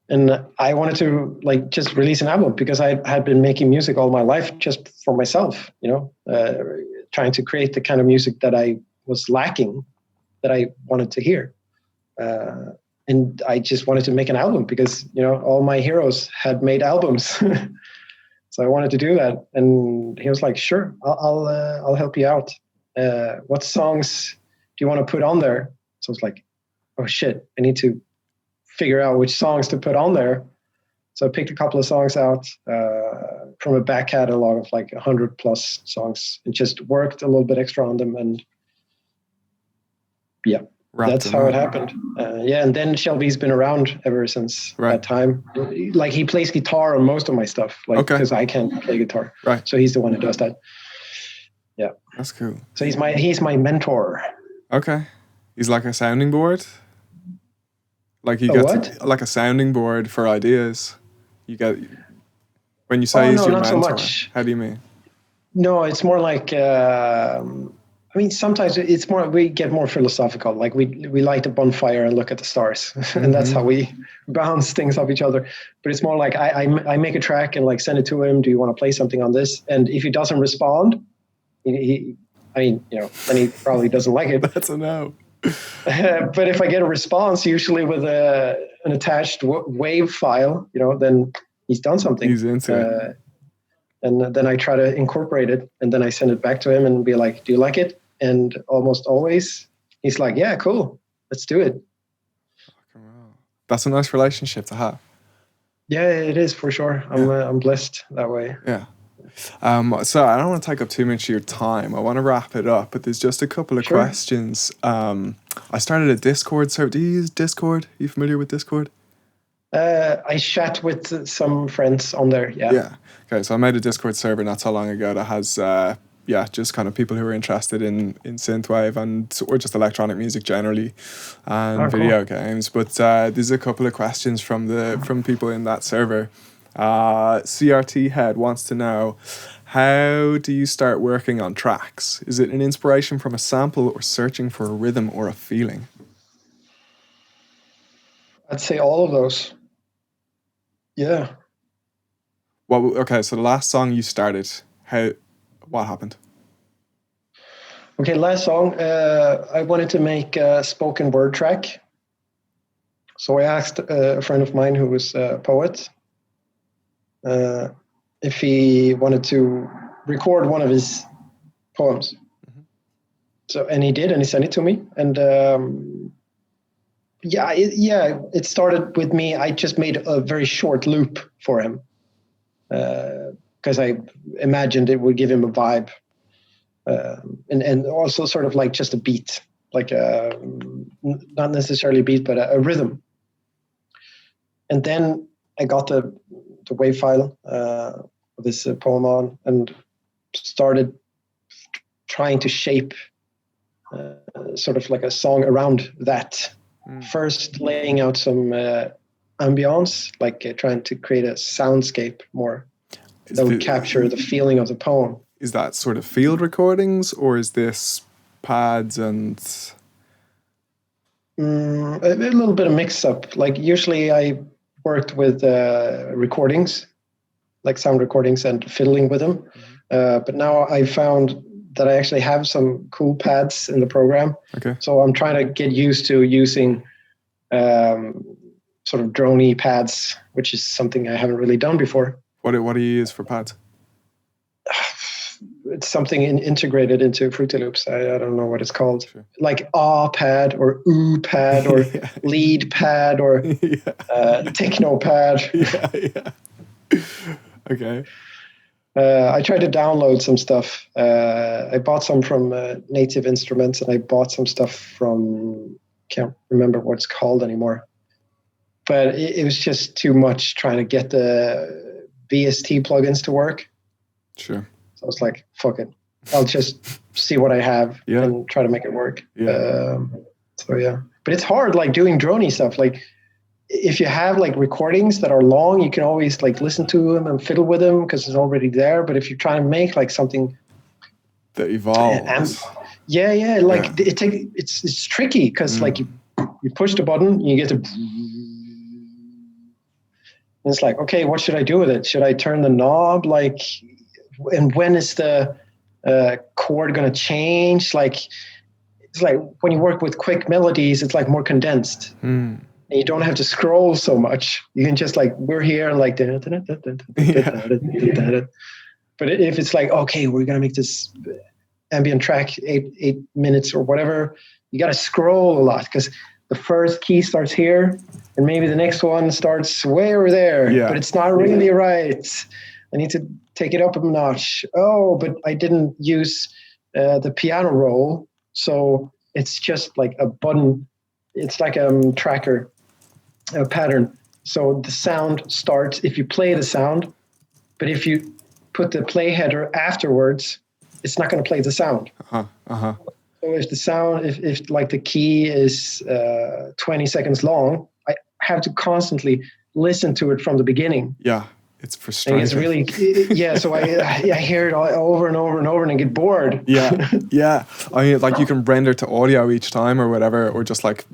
And I wanted to like just release an album because I had been making music all my life just for myself, trying to create the kind of music that I was lacking, that I wanted to hear. And I just wanted to make an album because, all my heroes had made albums. So I wanted to do that. And he was like, sure, I'll help you out. What songs do you want to put on there? So I was like, oh shit, I need to figure out which songs to put on there. So I picked a couple of songs out from a back catalog of like 100 plus songs and just worked a little bit extra on them. And yeah, that's how it happened. And then Shelby's been around ever since that time. Like he plays guitar on most of my stuff, because I can't play guitar. Right. So he's the one who does that. Yeah. That's cool. So he's my mentor. Okay. He's like a sounding board? Like you get like a sounding board for ideas. You get when you say he's your mentor. So much. How do you mean? No, it's more like sometimes it's more we get more philosophical. Like we light a bonfire and look at the stars, and that's how we bounce things off each other. But it's more like I make a track and like send it to him. Do you want to play something on this? And if he doesn't respond, then he probably doesn't like it. That's a no. But if I get a response, usually with an attached wave file, then he's done something. He's into it. And then I try to incorporate it, and then I send it back to him and be like, do you like it? And almost always he's like, yeah, cool, let's do it. That's a nice relationship to have. Yeah, it is for sure. I'm blessed that way. Yeah. So I don't want to take up too much of your time. I want to wrap it up, but there's just a couple of questions. I started a Discord server. Do you use Discord? Are you familiar with Discord? I chat with some friends on there. Yeah. Okay. So I made a Discord server not so long ago that has, just kind of people who are interested in synthwave or just electronic music generally, and video games. But there's a couple of questions from people in that server. CRT Head wants to know, how do you start working on tracks? Is it an inspiration from a sample or searching for a rhythm or a feeling? I'd say all of those. Yeah. Well, okay, so the last song you started, what happened? Okay, last song, I wanted to make a spoken word track. So I asked a friend of mine who was a poet if he wanted to record one of his poems. And he did, and he sent it to me. And it started with me. I just made a very short loop for him because I imagined it would give him a vibe, and also sort of like just a beat, like not necessarily a beat, but a rhythm. And then I got the wave file of this poem on and started trying to shape sort of like a song around that. First laying out some ambience, like trying to create a soundscape more that would capture the feeling of the poem. Is that sort of field recordings, or is this pads and... A little bit of mix up. Like usually I worked with recordings, like sound recordings and fiddling with them. But now I found that I actually have some cool pads in the program. Okay. So I'm trying to get used to using sort of droney pads, which is something I haven't really done before. What do you use for pads? It's something integrated into Fruity Loops. I don't know what it's called. Sure. Like ah pad or ooh pad or lead pad or techno pad. Okay. I tried to download some stuff. I bought some from Native Instruments, and I bought some stuff from, can't remember what it's called anymore. But it was just too much trying to get the VST plugins to work. Sure. So I was like, fuck it. I'll just see what I have and try to make it work. Yeah. But it's hard, like doing droney stuff. Like if you have like recordings that are long, you can always like listen to them and fiddle with them because it's already there. But if you're trying to make like something that evolves, it's tricky because like you push the button, you get to, and it's like, okay, what should I do with it? Should I turn the knob? Like, and when is the chord going to change? Like, it's like when you work with quick melodies, it's like more condensed. And you don't have to scroll so much. You can just like, we're here and like, but if it's like, okay, we're going to make this ambient track 8 minutes or whatever, you got to scroll a lot because the first key starts here and maybe the next one starts way over there, but it's not really right. I need to take it up a notch. Oh, but I didn't use the piano roll. So it's just like a button. It's like a tracker, a pattern. So the sound starts if you play the sound, but if you put the play header afterwards, it's not going to play the sound. So if the sound, if like the key is 20 seconds long, I have to constantly listen to it from the beginning. Yeah, it's frustrating. And it's really, so I hear it over and over and over and I get bored. Yeah. I mean, like you can render to audio each time or whatever, or just like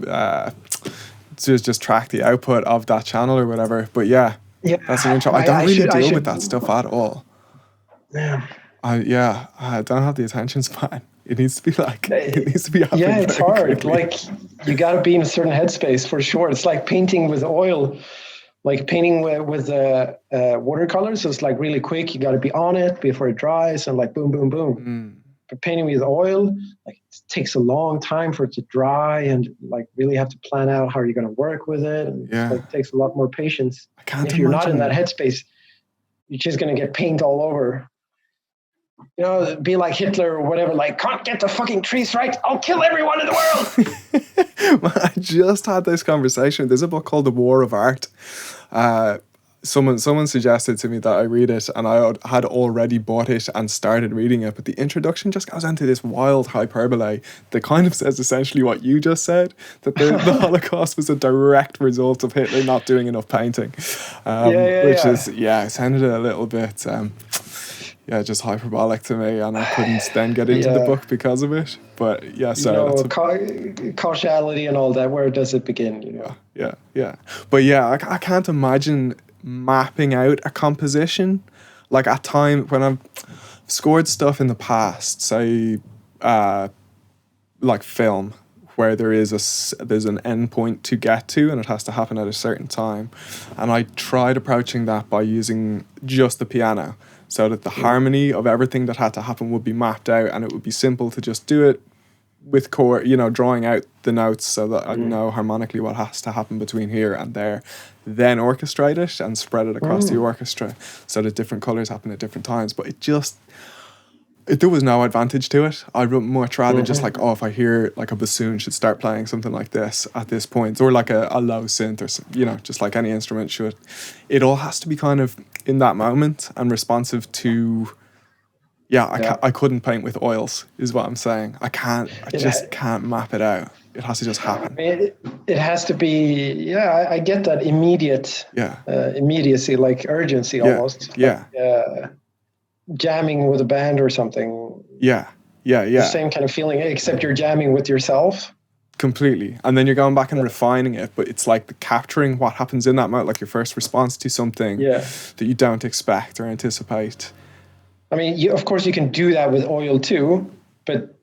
just track the output of that channel or whatever. But that's an intro. I don't really deal with that stuff at all. Yeah. I don't have the attention span. It needs to be like, it needs to be happening. Yeah, it's hard. Quickly. Like you got to be in a certain headspace for sure. It's like painting with oil, like painting with watercolors. So it's like really quick. You got to be on it before it dries and like boom, boom, boom. But painting with oil, like it takes a long time for it to dry and like really have to plan out how you're going to work with it. And it's like, it takes a lot more patience. If you're not in that headspace, you're just going to get paint all over. You know, be like Hitler or whatever, like, can't get the fucking trees right, I'll kill everyone in the world. I just had this conversation. There's a book called The War of Art. Someone suggested to me that I read it, and I had already bought it and started reading it, but the introduction just goes into this wild hyperbole that kind of says essentially what you just said, that the Holocaust was a direct result of Hitler not doing enough painting, which is, it sounded a little bit... just hyperbolic to me, and I couldn't then get into the book because of it. But causality and all that. Where does it begin? You know. Yeah. But I can't imagine mapping out a composition like at time when I've scored stuff in the past, say, like film, where there's an end point to get to, and it has to happen at a certain time. And I tried approaching that by using just the piano, so that the harmony of everything that had to happen would be mapped out, and it would be simple to just do it with chord, drawing out the notes so that I know harmonically what has to happen between here and there, then orchestrate it and spread it across the orchestra so that different colours happen at different times. But there was no advantage to it. I'd much rather just like, if I hear like a bassoon should start playing something like this at this point, or like a low synth, or just like any instrument should. It all has to be kind of in that moment and responsive to. I couldn't paint with oils, is what I'm saying. I just can't map it out. It has to just happen. It has to be. I get that immediate. Immediacy, like urgency, almost. Yeah. Like, jamming with a band or something. Yeah. Yeah, The same kind of feeling, except you're jamming with yourself. Completely. And then you're going back and refining it, but it's like the capturing what happens in that moment, like your first response to something that you don't expect or anticipate. I mean, of course you can do that with oil too, but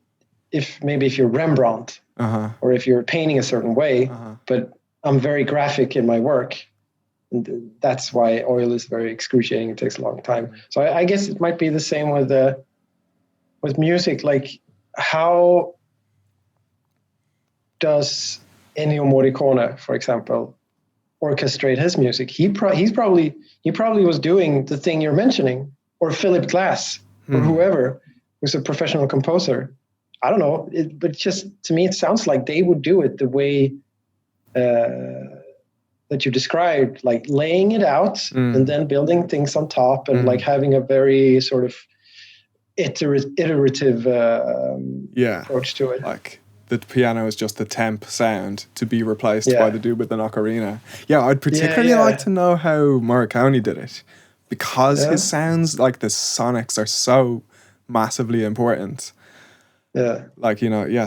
if you're Rembrandt or if you're painting a certain way, but I'm very graphic in my work. And that's why oil is very excruciating. It takes a long time. So I guess it might be the same with music. Like, how does Ennio Morricone, for example, orchestrate his music? He probably was doing the thing you're mentioning, or Philip Glass, or whoever who's a professional composer. I don't know, but just to me, it sounds like they would do it the way that you described, like laying it out and then building things on top, and like having a very sort of iterative approach to it. Like the piano is just the temp sound to be replaced by the dude with the ocarina. Yeah, I'd particularly like to know how Morricone did it, because his sounds, like the sonics, are so massively important. Yeah. Like,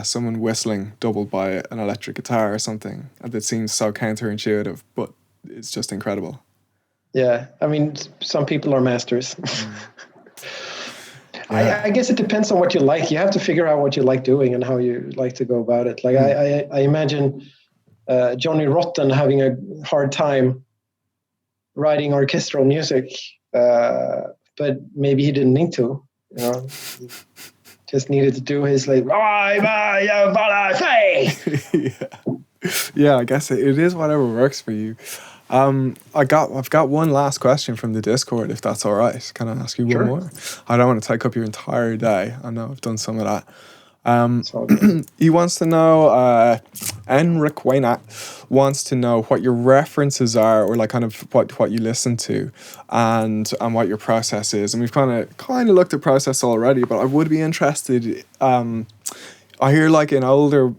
someone whistling doubled by an electric guitar or something. And it seems so counterintuitive, but it's just incredible. Yeah. I mean, some people are masters. I guess it depends on what you like. You have to figure out what you like doing and how you like to go about it. Like I imagine Johnny Rotten having a hard time writing orchestral music, but maybe he didn't need to, just needed to do his like, yeah, I guess it is whatever works for you. I've got one last question from the Discord, if that's all right. Can I ask you one more? I don't want to take up your entire day. I know I've done some of that. He wants to know, Enric Waynat wants to know what your references are, or like kind of what you listen to, and what your process is. And we've kind of looked at process already, but I would be interested. I hear like in older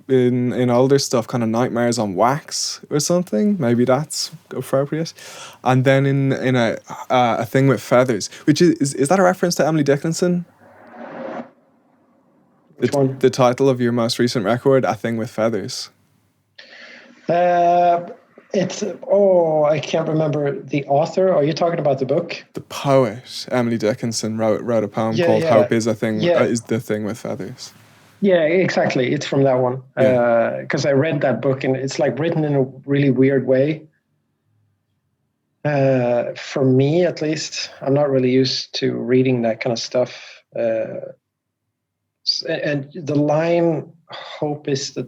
stuff, kind of Nightmares on Wax or something. Maybe that's appropriate. And then in a Thing with Feathers, which is that a reference to Emily Dickinson? Which one? The title of your most recent record, A Thing with Feathers. It's I can't remember the author. Are you talking about the book? The poet Emily Dickinson wrote a poem called "Hope is a Thing." Is the Thing with Feathers. Yeah, exactly. It's from that one. Because I read that book, and it's like written in a really weird way. For me, at least, I'm not really used to reading that kind of stuff. And the line "Hope is the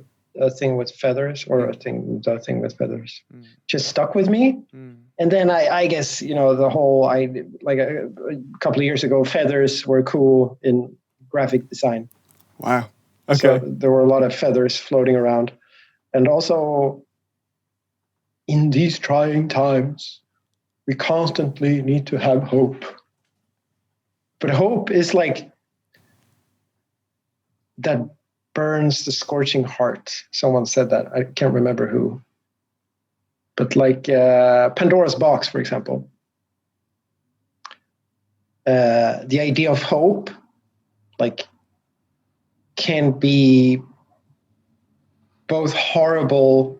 thing with feathers," or the thing with feathers, just stuck with me. And then I guess the whole like a couple of years ago, feathers were cool in graphic design. Wow. Okay. So there were a lot of feathers floating around, and also in these trying times, we constantly need to have hope. But hope is like that burns the scorching heart. Someone said that. I can't remember who. But like Pandora's Box, for example. The idea of hope, like, can be both horrible,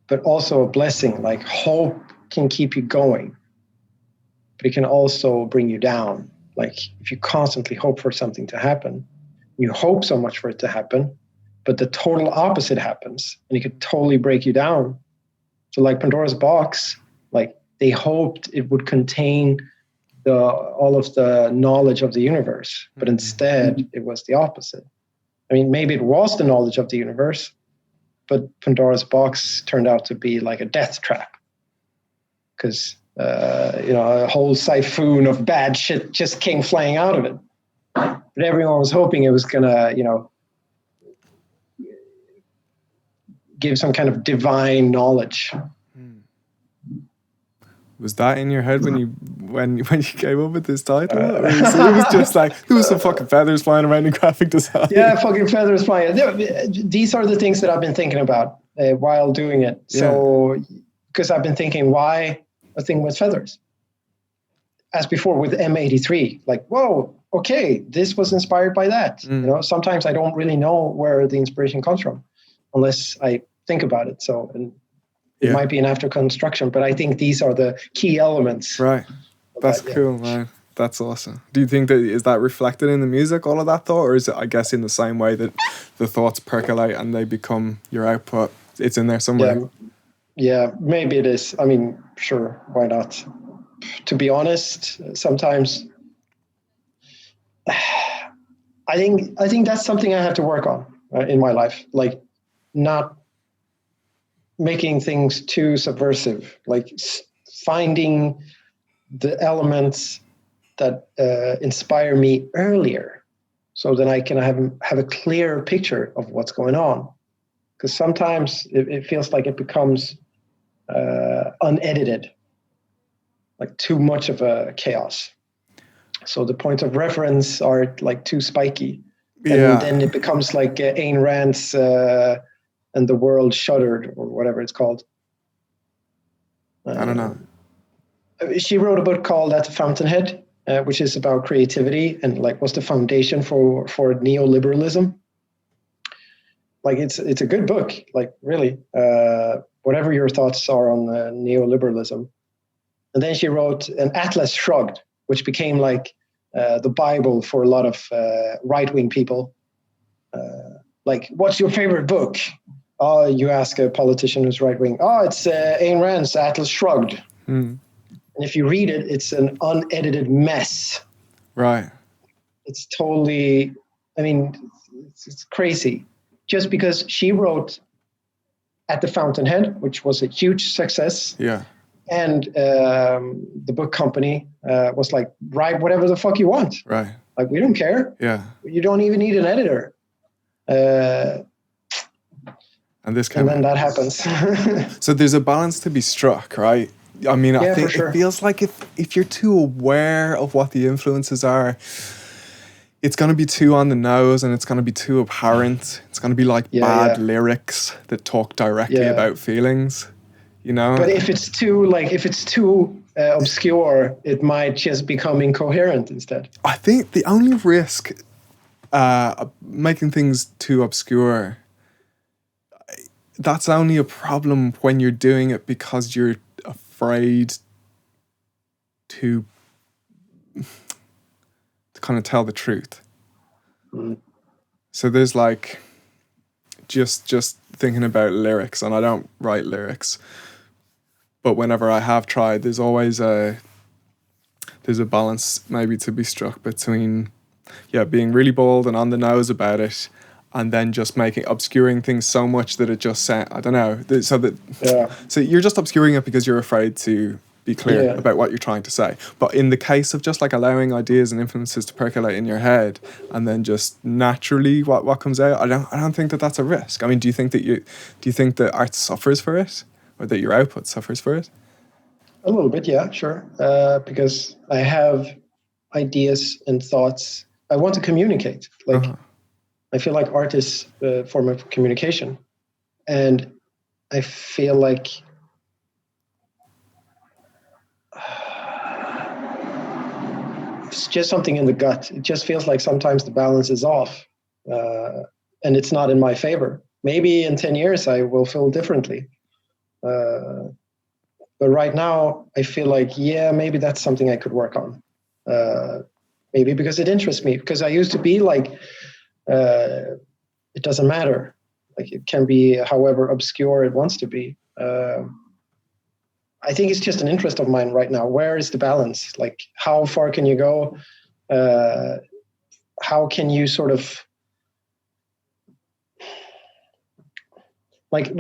but also a blessing. Like, hope can keep you going, but it can also bring you down. Like, if you constantly hope for something to happen, you hope so much for it to happen, but the total opposite happens, and it could totally break you down. So like Pandora's Box, like they hoped it would contain all of the knowledge of the universe, but instead it was the opposite. I mean, maybe it was the knowledge of the universe, but Pandora's Box turned out to be like a death trap, because a whole siphon of bad shit just came flying out of it. But everyone was hoping it was gonna, give some kind of divine knowledge. Was that in your head when you came up with this title? Or it was just like, there was some fucking feathers flying around in graphic design? Yeah, fucking feathers flying. These are the things that I've been thinking about while doing it. So, because I've been thinking, why A Thing with Feathers? as before with M83, like, whoa, okay, this was inspired by that. Sometimes I don't really know where the inspiration comes from unless I think about it. So and it might be an after construction, but I think these are the key elements. Right. That's cool, man. That's awesome. Do you think that is that reflected in the music, all of that thought, or is it, I guess, in the same way that the thoughts percolate and they become your output? It's in there somewhere. Yeah, maybe it is. I mean, sure, why not? To be honest, sometimes I think that's something I have to work on in my life, like not making things too subversive, like finding the elements that inspire me earlier, so then I can have a clearer picture of what's going on. Because sometimes it feels like it becomes unedited, like too much of a chaos. So the points of reference are like too spiky. And then it becomes like Ayn Rand's And the World Shuddered, or whatever it's called. I don't know. She wrote a book called At the Fountainhead, which is about creativity and like what's the foundation for neoliberalism. Like it's a good book, like really, whatever your thoughts are on neoliberalism. And then she wrote an Atlas Shrugged, which became like the Bible for a lot of right-wing people. Like, what's your favorite book? Oh, you ask a politician who's right-wing. Oh, it's Ayn Rand's Atlas Shrugged. And if you read it, it's an unedited mess. Right. It's totally, I mean, it's crazy. Just because she wrote At the Fountainhead, which was a huge success. Yeah. And the book company was like, write whatever the fuck you want. Right. Like, we don't care. Yeah. You don't even need an editor. And then that happens. So there's a balance to be struck, right? I mean, I think it feels like if you're too aware of what the influences are, it's going to be too on the nose and it's going to be too apparent. It's going to be like bad lyrics that talk directly about feelings, you know? But if it's too obscure, it might just become incoherent instead. I think the only risk making things too obscure, that's only a problem when you're doing it because you're afraid to kind of tell the truth. So there's like just thinking about lyrics, and I don't write lyrics, but whenever I have tried, there's always there's a balance maybe to be struck between being really bold and on the nose about it, and then just obscuring things so much that it just sounds, I don't know, so you're just obscuring it because you're afraid to be clear about what you're trying to say. But in the case of just like allowing ideas and influences to percolate in your head and then just naturally what comes out, I don't think that that's a risk. I mean, do you think that art suffers for it, or that your output suffers for it? A little bit, yeah, sure. Because I have ideas and thoughts I want to communicate. Like, I feel like art is a form of communication. And I feel like it's just something in the gut. It just feels like sometimes the balance is off, and it's not in my favor. Maybe in 10 years I will feel differently. But right now I feel like, maybe that's something I could work on. Maybe because it interests me, because I used to be like, it doesn't matter. Like, it can be however obscure it wants to be. I think it's just an interest of mine right now. Where is the balance? Like, how far can you go? How can you sort of, like,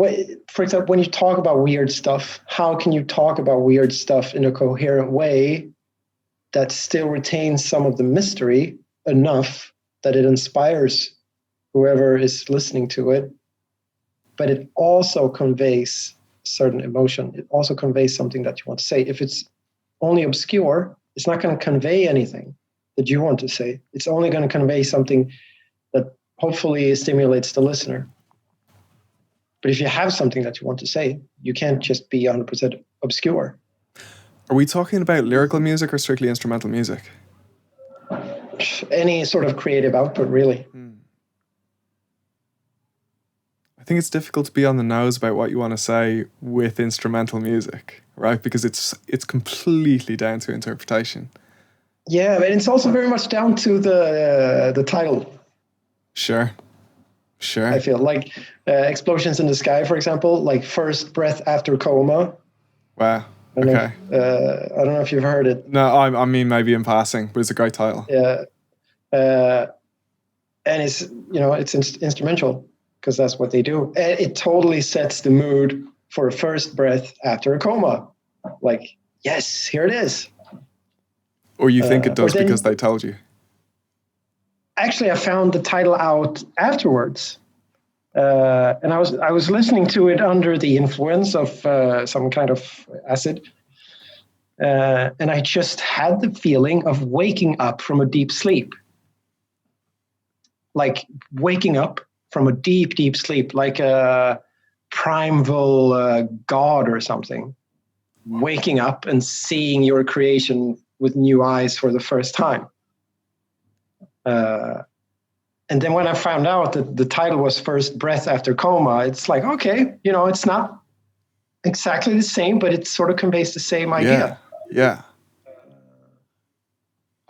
for example, when you talk about weird stuff, how can you talk about weird stuff in a coherent way that still retains some of the mystery enough that it inspires whoever is listening to it, but it also conveys certain emotion. It also conveys something that you want to say. If it's only obscure, it's not going to convey anything that you want to say. It's only going to convey something that hopefully stimulates the listener. But if you have something that you want to say, you can't just be 100% obscure. Are we talking about lyrical music or strictly instrumental music? Any sort of creative output, really. I think it's difficult to be on the nose about what you want to say with instrumental music, right? Because it's completely down to interpretation. Yeah, but it's also very much down to the title. Sure. I feel like Explosions in the Sky, for example, like First Breath After Coma. Wow. I Okay. I don't know if you've heard it. No, I mean maybe in passing, but it's a great title. Yeah, and it's it's instrumental because that's what they do. And it totally sets the mood for a first breath after a coma. Like, yes, here it is. Or you think it does because they told you? Actually, I found the title out afterwards, and I was listening to it under the influence of some kind of acid, and I just had the feeling of waking up from a deep sleep, like waking up from a deep, deep sleep, like a primeval god or something, waking up and seeing your creation with new eyes for the first time. And then when I found out that the title was First Breath After Coma, it's like, okay, it's not exactly the same, but it sort of conveys the same idea. Yeah.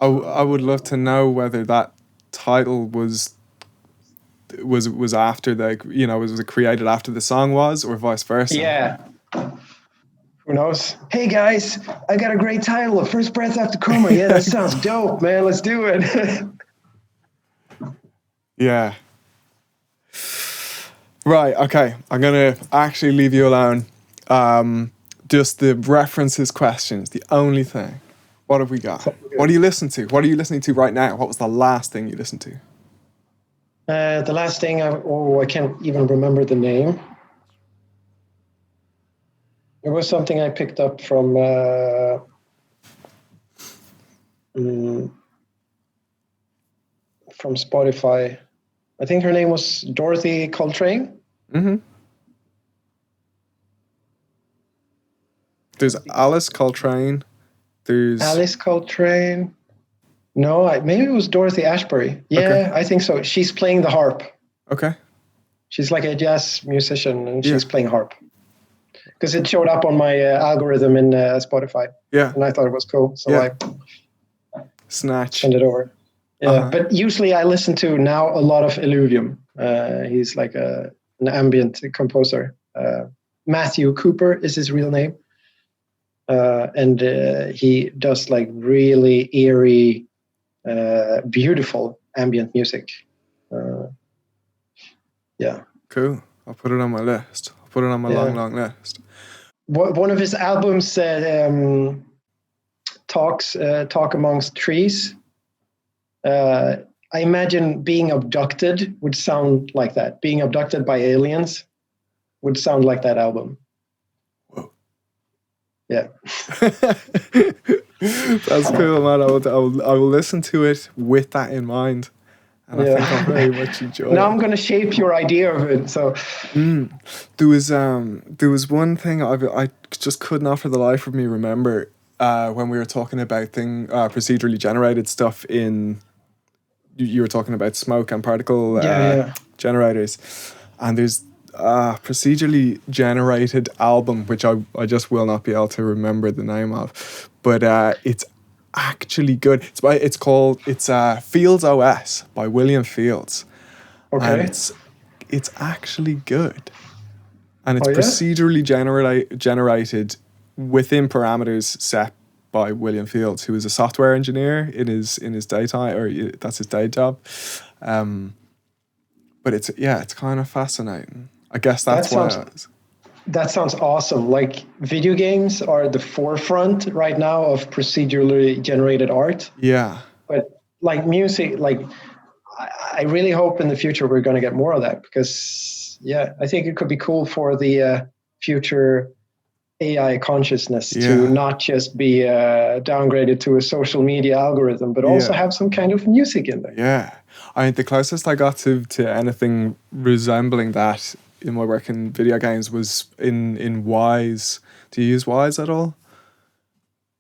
I would love to know whether that title was after was it created after the song was, or vice versa. Yeah. Who knows? Hey guys, I got a great title, First Breath After Coma. Yeah, that sounds dope, man. Let's do it. Yeah. Right, okay. I'm going to actually leave you alone. Just the references questions, the only thing. What have we got? What do you listen to? What are you listening to right now? What was the last thing you listened to? The last thing, I can't even remember the name. It was something I picked up from Spotify. I think her name was Dorothy Coltrane. Mm-hmm. There's Alice Coltrane. There's Alice Coltrane. No, maybe it was Dorothy Ashbury. Yeah, okay. I think so. She's playing the harp. Okay. She's like a jazz musician, and she's playing harp. Because it showed up on my algorithm in Spotify. Yeah. And I thought it was cool, so I snatch. send it over. Yeah, but usually I listen to now a lot of Illuvium. He's like an ambient composer. Matthew Cooper is his real name. And he does like really eerie, beautiful ambient music. Yeah. Cool. I'll put it on my list. I'll put it on my long list. One of his albums Talk Amongst Trees. I imagine being abducted would sound like that. Being abducted by aliens would sound like that album. Whoa. Yeah. That's cool, man. I will listen to it with that in mind. And I think I'll very much enjoy it. Now I'm going to shape your idea of it. So there was one thing I just couldn't for the life of me remember when we were talking about procedurally generated stuff in. You were talking about smoke and particle generators, and there's a procedurally generated album which I just will not be able to remember the name of, but it's actually good. It's called Fields OS by William Fields. Okay. And it's actually good. And it's procedurally generated within parameters set by William Fields, who is a software engineer in his daytime, or that's his day job. But it's kind of fascinating. I guess that's why. That sounds awesome. Like, video games are at the forefront right now of procedurally generated art. Yeah. But like music, like I really hope in the future we're going to get more of that, because I think it could be cool for the future AI consciousness to not just be downgraded to a social media algorithm, but also have some kind of music in there. Yeah. I think the closest I got to anything resembling that in my work in video games was in Wise. Do you use Wise at all?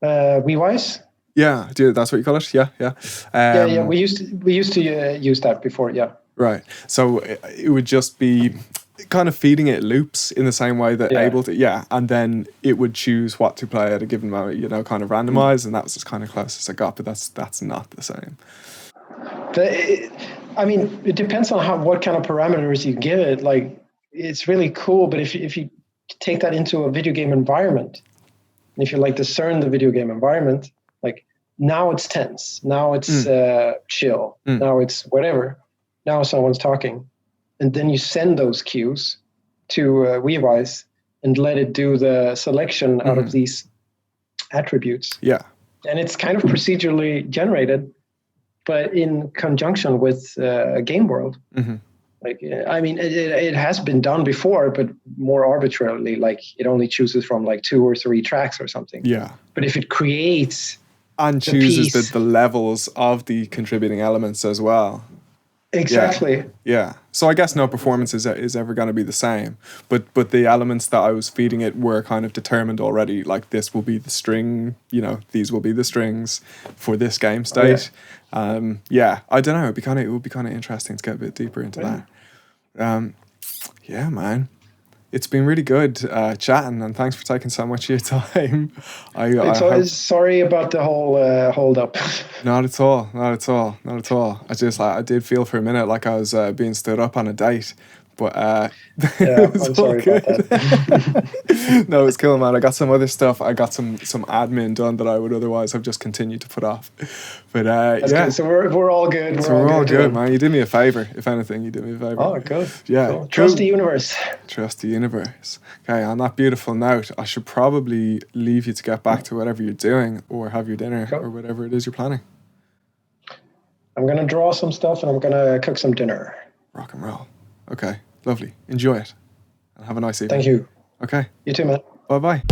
WeWise. Yeah, that's what you call it. Yeah, yeah. Yeah. We used to use that before. Yeah. Right. So it would just be kind of feeding it loops in the same way that Yeah. Ableton, yeah, and then it would choose what to play at a given moment, kind of randomized, and that was as kind of close as I got, but that's not the same. I mean, it depends on what kind of parameters you give it. Like, it's really cool, but if you take that into a video game environment, and if you like discern the video game environment, like now it's tense, now it's chill, now it's whatever, now someone's talking, and then you send those cues to WeWise and let it do the selection out of these attributes. Yeah. And it's kind of procedurally generated, but in conjunction with a game world. Like, I mean, it has been done before, but more arbitrarily. Like, it only chooses from like 2 or 3 tracks or something. Yeah. But if it creates and chooses the levels of the contributing elements as well. Exactly. Yeah. So I guess no performance is ever going to be the same, but the elements that I was feeding it were kind of determined already. Like, this will be the string, these will be the strings for this game state. Yeah. I don't know. It would be kind of interesting to get a bit deeper into that. Yeah, man. It's been really good chatting, and thanks for taking so much of your time. Sorry about the whole hold up. Not at all. I did feel for a minute like I was being stood up on a date, but yeah, I'm sorry about that. No, it's cool, man. I got some other stuff. I got some admin done that I would otherwise have just continued to put off. But That's good. So we're all good. We're all good, man. You did me a favor. If anything, you did me a favor. Oh, good. Yeah. Cool. Trust the universe. Trust the universe. Okay. On that beautiful note, I should probably leave you to get back to whatever you're doing, or have your dinner, or whatever it is you're planning. I'm gonna draw some stuff, and I'm gonna cook some dinner. Rock and roll. Okay. Lovely. Enjoy it. And have a nice evening. Thank you. Okay. You too, man. Bye-bye.